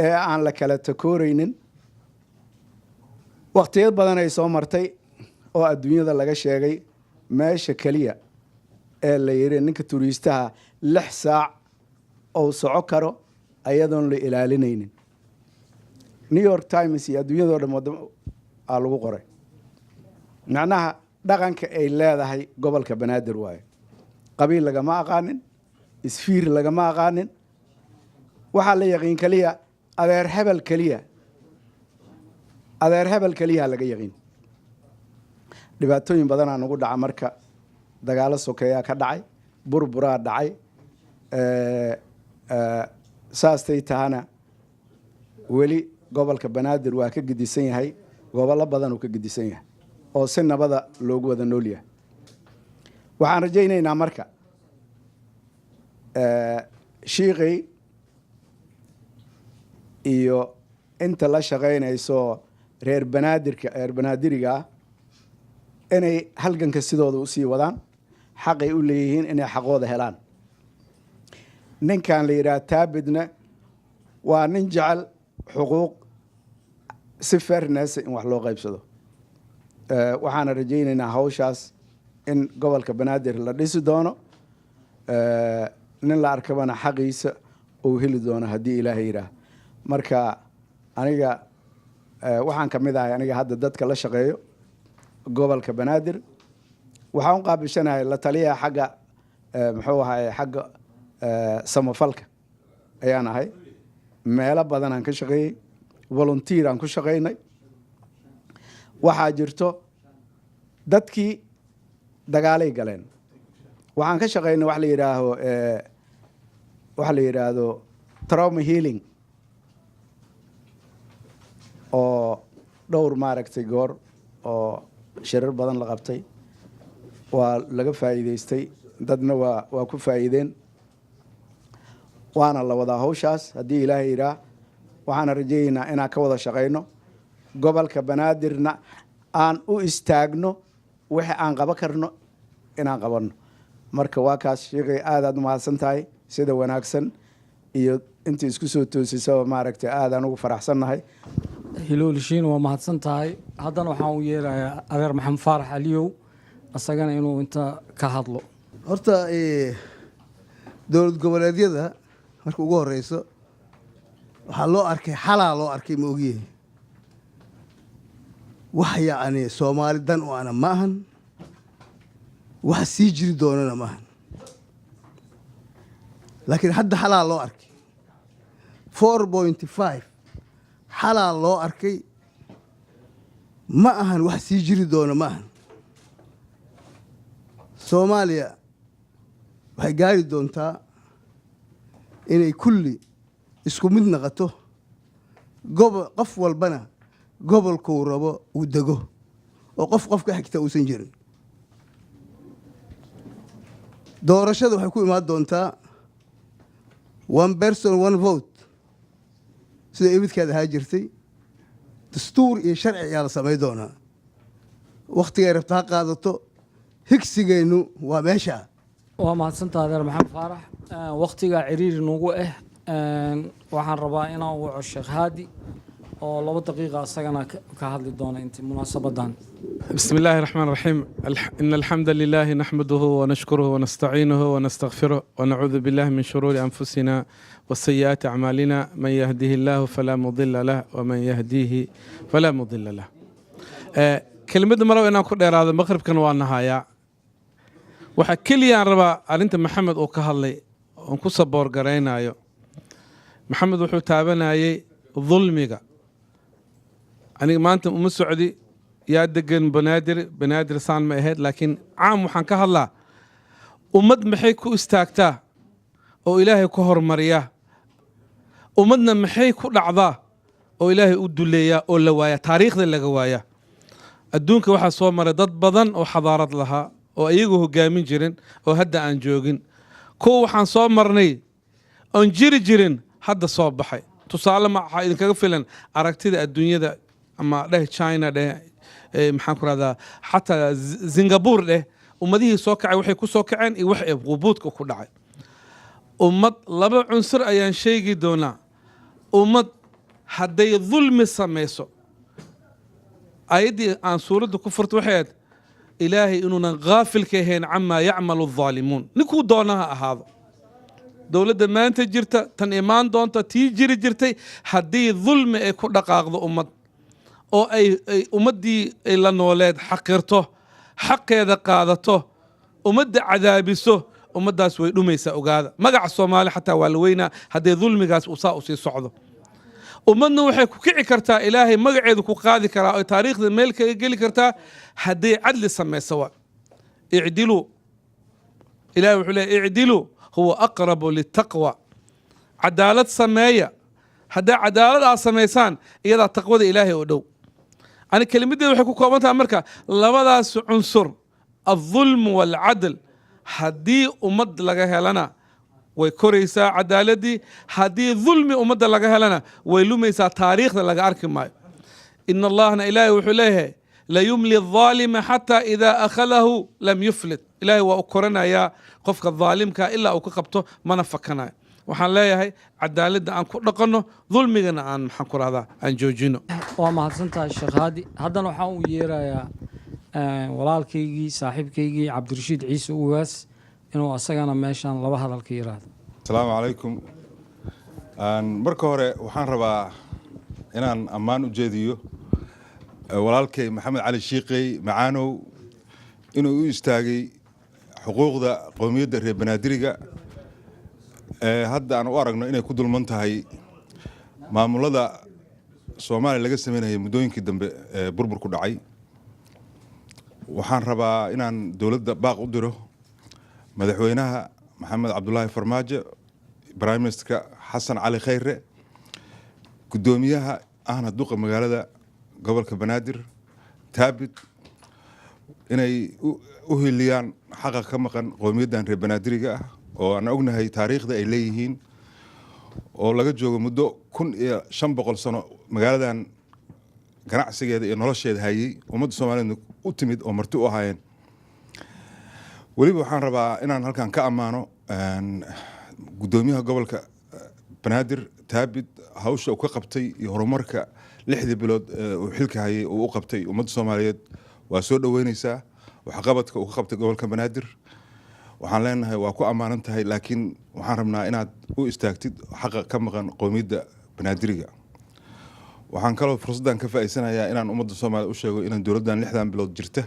ee aan la kala takooraynin waqtiyo badan ay soo martay oo adduunyada laga sheegay meesha kaliya ee la yiri ninka turiistaha 6 saac oo soco karo ayadoon la ilaalinaynin New York Times iyo adduunyada dhan aa lagu qoray macnaha dhaqanka ay leedahay gobolka banaadir waaye qabiil lagama aqaanin isfiir lagama aqaanin waxa la yaqeen kaliya adeer hebel kaliya laga yaqeen dhibaatooyin badan aan ugu dhaca marka dagaalo sokeeya ka dhacay burburaa dhacay saastay tahana weli gobolka banaadir waa ka gidisan yahay gobolo badan uu ka gidisan yahay oo si nabada loogu wada nool yahay waxaan rajaynaynaa marka shiiqay iyo inta la shaqaynayso reer banaadiriga inay halganka sidooda u sii wadaan xaqay u leeyihiin inay xaqooda helaan ninkan la yiraahdo taabidna waa nin jecel xuquuq si fairness in wax loo qaybsado waxaan rajaynaynaa hawshaas in gobolka banaadir la dhisi doono nin la arkabana xaqiisa uu heli doono haddii ilaahay yiraahdo marka aniga waxaan ka mid ahay aniga hadda dadka la shaqeeyo gobolka banaadir waxaan qaabishanahay la taliyaha xagga muxuu ahay xagga samafalka ayaan ahay meelo badan aan ka shaqeeyay volunteer aan ku shaqeynay waxaa jirto dadkii dagaalay galeen waxaan ka shaqeynay wax la yiraahdo trauma healing oo dhowr maaragtay goor oo shirar badan la qabtay waa laga faa'iideystay dadna waa ku faa'iideen waana la wadaa hawshaas haddii ilaahay yiraah waxaan rajaynaynaa inaan ka wada shaqeyno gobolka banaadirna aan u istaagno wixii aan qaban karno inaan qabanno marka waa kaas sheegay aad u mahadsan tahay sida wanaagsan iyo inta isku soo toosisay maaragtay aad aan ugu faraxsanahay hiloolishiin waa mahadsan tahay haddana waxaan u yeerayaa adeer maxamed faarax aliyow asagana inuu inta ka hadlo horta dowlad goboleedyada marka ugu horeyso waxaa loo arkay xalaa loo arkay ma ogyahay wax yacni soomaali dan u ana ma ahan wax sii jiri doonana ma ahan laakiin hadda xalaa loo arkay 4.5 xalaa loo arkay ma ahan wax sii jiri doona ma ahan soomaaliya waxay gaari doontaa inay kulli isku mid noqoto qof walbana gobolkuu rabo uu dego oo qof ka xigta uusan jirin doorashada waxay ku imaan doontaa 1 person 1 vote sida ibidkaad ahaa jirtay dastuur iyo sharci ayaa la samayn doonaa wakhtigay rabta ha qaadato higsigeennu waa meesha waa mahadsantaha adeer maxamed faarax wakhtigaa ciriiri nagu waxaan rabaa inaan waco sheekh haadi oo 2 daqiiqo asagana ka hadli doona intii munaasabadan. بسم الله الرحمن الرحيم إن الحمد لله نحمده ونشكره ونستعينه ونستغفره ونعوذ بالله من شرور أنفسنا وسيئات أعمالنا من يهده الله فلا مضل له ومن يهديه فلا مضل له كلمة مرة أنا أقول هذا المغرب كان والنهاية وحكي لي عن ربا أنت محمد أوكهالي ونكو صبور قرينا أيو محمد وحو تابنا أي ظلمك أنا ما أنت مسعودي يا دقن بنادر صان ما هاد لكن عام وحن كهلا ومد محيكو استاكتا أو إلهي كهر مرياه ومدنا محيكو لعضاه أو إلهي أدوليا أو لوايا تاريخ ذي اللقوايا الدونك واحد صور مرضات بدن أو حضارات لها أو أيقو قامين جرين أو هدا عن جوجين كو وحن صور مرني أو جيرين هدا صوب بحي تصالح مع إذا كفلن أركتي الدنيا ده أما ده تشاينا ده maxaan ku radaa xataa Singapore leh ummadihii soo kacay waxay ku soo kaceen iyo wax qubuudka ku dhacay ummad laba cunsur ayaan sheegi doonaa ummad haday dhulmi sameeyso ayadii aan suurada ku furto waxay ilaahay inuunan qaafil ka ahayn amma yacmalu adh-dhalimun ninkuu doonaha ahaado dowladda maanta jirta tan imaan doonta tii jiri jirtay haddii dhulmi ay ku dhaqaaqdo ummad oo ay ummadii la nooleed xaqirto xaqeeda qaadato ummadda cadaabiso ummadaas way dhumaysaa ogaada magaca Soomaali xataa waa la weynaa haddii dhulmigaas uu saa u sii socdo ummadna waxay ku kici kartaa ilaahay magaceedu ku qaadi karaa oo taariikhda meel kaga geli kartaa haddii cadli samayso waa i'dilu ilaahay wuxuu leeyahay i'dilu huwa aqrabu littaqwa cadaalad sameeya haddaa cadaalad aad samaysaan iyadaa taqwada ilaahay oo dhow أنا كلمتي وحكي كومنتها أمريكا لبداس عنصر الظلم والعدل هدي أمد لجاها لنا وكوريسا عدالتي هدي ظلم أمد لجاها لنا ويلوميسا تاريخ لجا أركم معي إن الله إلهي وحليه لا يملي الظالم حتى إذا أخذه لم يفلت إلهي وأكرنا يا قفك الظالم إلا أكقبته ما نفكنا waxaan leeyahay cadaaladda aan ku dhaqanno dhulmigana aan maxaan ku raahdaa aan joojino waa mahadsantahay Sheekh Haadi haddana waxaan u yeerayaa walaalkaygii saaxiibkaygii Cabdirashiid Ciise Ugaas inuu asagana meeshan laba hadal ka yiraahdo Assalaamu calaykum marka hore waxaan rabaa inaan ammaan u jeediyo walaalkay Maxamed Cali Shiiqay Macaanow inuu u istaagay xuquuqda qowmiyadda reer Banaadiriga hadda aan u aragno inay ku dulman tahay maamulada Soomaaliya laga sameeyay muddooyinkii dambe burbur ku dhacay waxaan rabaa inaan dawladda baaq u diro madaxweynaha Maxamed Cabdullaahi Farmaajo Prime Minister Xasan Cali Khayre gudoomiyaha ahna duqa magaalada gobolka Banaadir Taabit inay u hiliyaan xaqa ka maqan qowmiyaddan reer Banaadiriga ah oo aan ognahay taariikhda ay leeyihiin oo laga joogo muddo 1500 sano magaaladan ganacsigeeda iyo nolosheeda hayay ummadda Soomaaliyeed u timid oo marti u ahaayeen waliba waxaan rabaa inaan halkan ka amaano gudoomiyaha gobolka Banaadir Taabit hawsha uu ka qabtay iyo horumarka 6 bilood uu xilka hayay oo u qabtay ummadda Soomaaliyeed waa soo dhaweynaysaa waxa qabadka uu ka qabtay gobolka Banaadir waxaan leenahay waa ku amaanan tahay laakiin waxaan rabnaa inaad u istaagtid xaqa ka maqan qowmiyadda Banaadiriga waxaan kaloo fursadan ka faa'iidsanayaa inaan ummadda Soomaaliyeed u sheego inaan dawladdan 6 bilood jirta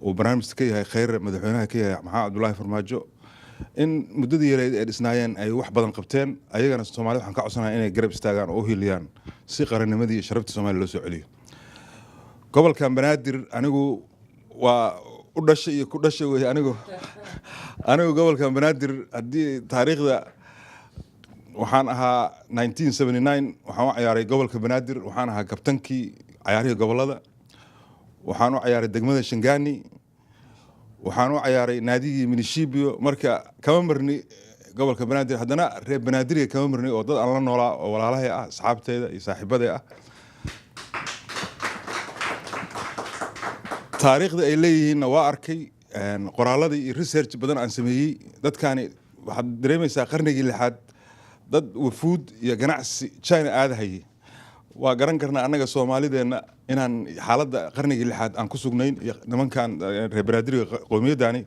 oo barnaamijka ka yahay Khayre madaxweynaha ka yahay Maxamed Cabdullaahi Farmaajo in muddadii yareed ay dhisnaayeen ay wax badan qabteen ayagana Soomaaliyeed waxaan ka codsanayaa inay garab istaagaan oo hiliyaan si qarannimadii iyo sharafta Soomaaliya loo soo celiyo gobolkan Banaadir anigu waa u dhashay iyo ku dhashay way anigu gobolkan Banaadir hadii taariikhda waxaan ahaa 1979 waxaan u ciyaaray gobolka Banaadir waxaan ahaa kabtankii ciyaarihii gobolada waxaan u ciyaaray degmada Shangani waxaan u ciyaaray naadigii Minishibio marka kama marni gobolka Banaadir haddana reer Banaadiriga kama marni oo dad aan la noolaa oo walaalahay ah asxaabteeda iyo saaxiibaday ah taariikhda ay leeyihiin waa arkay qoraaladii iyo research badan aan sameeyay dadkani waxaad dareemaysaa qarnigii 6aad dad wafuud iyo ganacsi China aadahay waa garan karnaa annaga Soomaalideenna inaan xaaladda qarnigii 6aad aan ku sugnayn nimankan reer banaadiriga qowmiyadani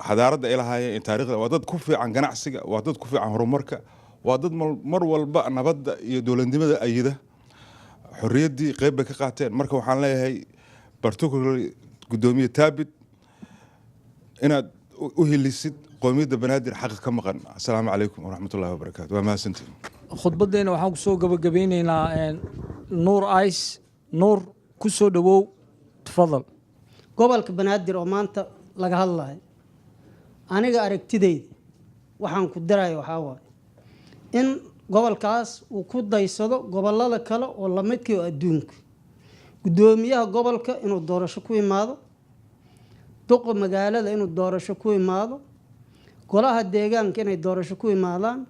xadaaradda ay lahaayeen taariikhda waa dad ku fiican ganacsiga waa dad ku fiican horumarka waa dad mar walba nabadda iyo dowladnimada ayida xorriyaddii qayb bay ka qaateen marka waxaan leeyahay particularly gudoomiye Taabit inaad u helisid qowmiyadda banaadir xaq ka maqan assalaamu calaykum waraxmatullaahi wabarakaatu waa mahadsantiin khudbadeena waxaan ku soo gabagabeynaynaa nuur ays nuur ku soo dhawow tafadal gobolka banaadir oo maanta laga hadlayo aniga aragtidayda waxaan ku darayo waxaa waaye in gobolkaas uu ku daysado gobolada kale oo la midkii oo adduunka gudoomiyaha gobolka inuu doorasho ku imaado duqa magaalada inuu doorasho ku imaado golaha deegaanka inay doorasho ku imaadaan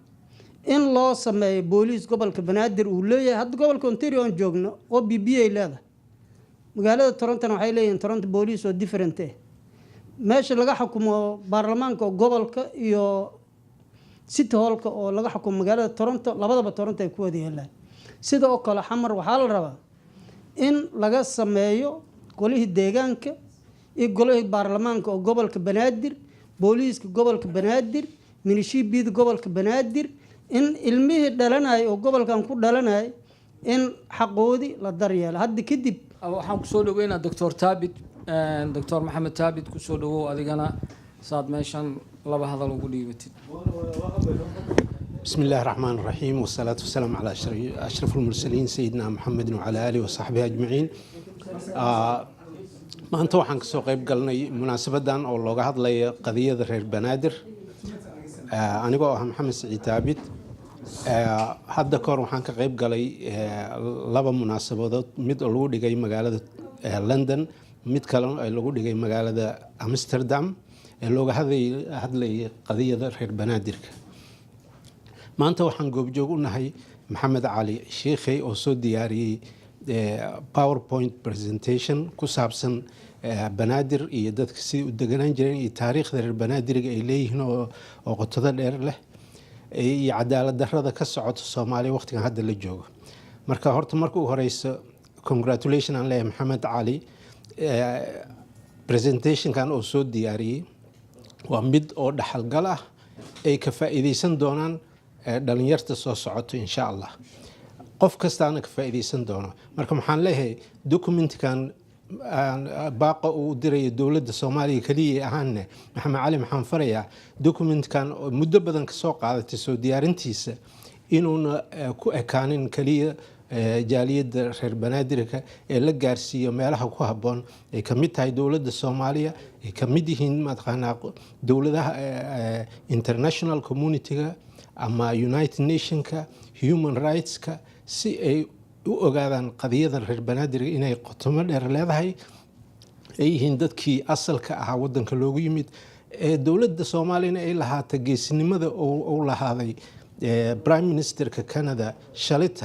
in loo sameeyo booliis gobolka banaadir uu leeyahay hadda gobolka Ontario aan joogno oo BBA leedahay magaalada Toronto waxay leeyihiin Toronto booliis oo different ah meesha laga xukumo baarlamaanka gobolka iyo city hallka oo laga xukumo magaalada Toronto labadaba Toronto ay ku wada yeelaan sidoo kale xamar waxaa la rabaa in laga sameeyo golihii deegaanka iyo golihii baarlamaanka oo gobolka banaadir booliiska gobolka banaadir milishiibida gobolka banaadir in ilmihii dhalanay oo gobolkan ku dhalanay in xaqoodii la daryeelo hadda kadib waxaan ku soo dhaweynaa Dr. Taabit Dr. Maxamed Taabit ku soo dhawow adigana saad meeshan laba hadal ugu dhiibatid بسم الله الرحمن الرحيم والصلاة والسلام على أشرف المرسلين سيدنا محمد وعلى آله وصحبه أجمعين maanta waxaan ka soo qayb galnay munaasabadan oo looga hadlayo qadiyada reer banaadir anigoo ah Maxamed Siciid Taabit hadda ka hor waxaan ka qayb galay laba munaasabadood mid oo lagu dhigay magaalada London mid kale oo lagu dhigay magaalada Amsterdam ee looga hadlayay qadiyada reer banaadirka maanta waxaan goobjoog u nahay Maxamed Cali Sheekhay oo soo diyaariyay PowerPoint presentation ku saabsan banaadir iyo dadka si u deganaan jireen iyo taariikhda reer banaadiriga ay leeyihiin oo qotada dheer leh iyo cadaalad darrada ka socota Soomaaliya waqtigan hadda la joogo marka horta marka ugu horeyso congratulations aan leeyahay Maxamed Cali presentation kan oo soo diyaariyay waa mid oo dhaxal gal ah ay ka faa'iideysan doonaan dhalinyarta soo socoto insha Allah qof kastaana ka faa'iideysan doono marka maxaan leeyahay document-kan baaqa uu diray dawladda Soomaaliya kaliya ahaanna Maxamed Cali maxaan farayaa document-kan muddo badan ka soo qaadatay soo diyaarintiisa inuuna ku ekaanin kaliya jaaliyadda reer banaadirka ee la gaarsiiyo meelaha ku habboon ay ka mid tahay dawladda Soomaaliya ay ka mid yihiin madqaana dawladaha international community-ga ama United Nations-ka human rights-ka si ay u ogaadaan qadiyada reer banaadir inay qotomo dheer leedahay ay yihiin dadkii asalka ahaa wadanka loogu yimid ee dawladda Soomaaliya ay lahaata geesinimada oo lahaaday Prime Minister-ka Canada shalit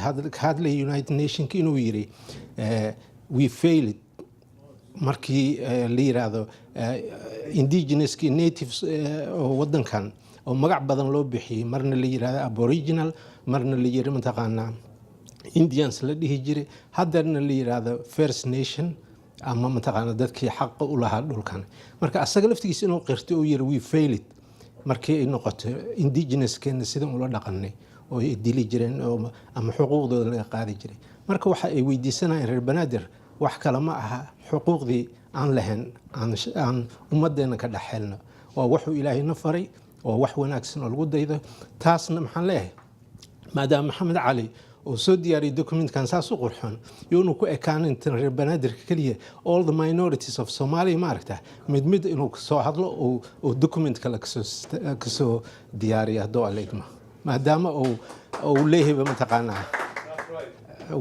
hadlay United Nations inuu yiri we failed markii la yiraahdo indigenous natives oo wadankan oo magac badan loo bixiyay marna la yiraahdo aboriginal marna la yiraahdo mataqaanaa Indians la dhihi jiray haddana la yiraahdo First Nation ama mataqaanaa dadkii xaq u lahaa dhulkan marka asaga laftigiisa inuu qirtay oo yiri we failed markii ay noqoto indigenous keena sida uu la dhaqanay oo ay dili jireen ama xuquuqdooda laga qaadi jiray marka waxa ay weydiisanayeen reer banaadir wax kale ma aha xuquuqdii aan lahayn aan ummadeena ka dhaxelno waa wuxuu Ilaahayna faray oo wax wanaagsan oo lagu daydo taasna maxaan leeyahay maadaama Maxamed Cali oo soo diyaariyay document-kan saas u qurxoon inuu ku ekaanin reer banaadirka kaliya all the minorities of Somalia ma aragtaa mid inuu soo hadlo oo document kale ka soo diyaariyo hadoo aleegma maadaama oo leeyahay mataqaanaa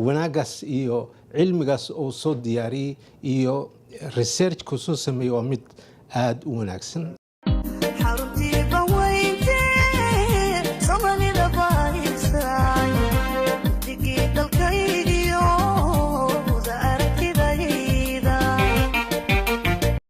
wanaagaas iyo cilmigaas oo soo diyaariyay iyo research ku soo sameeyay waa mid aad u wanaagsan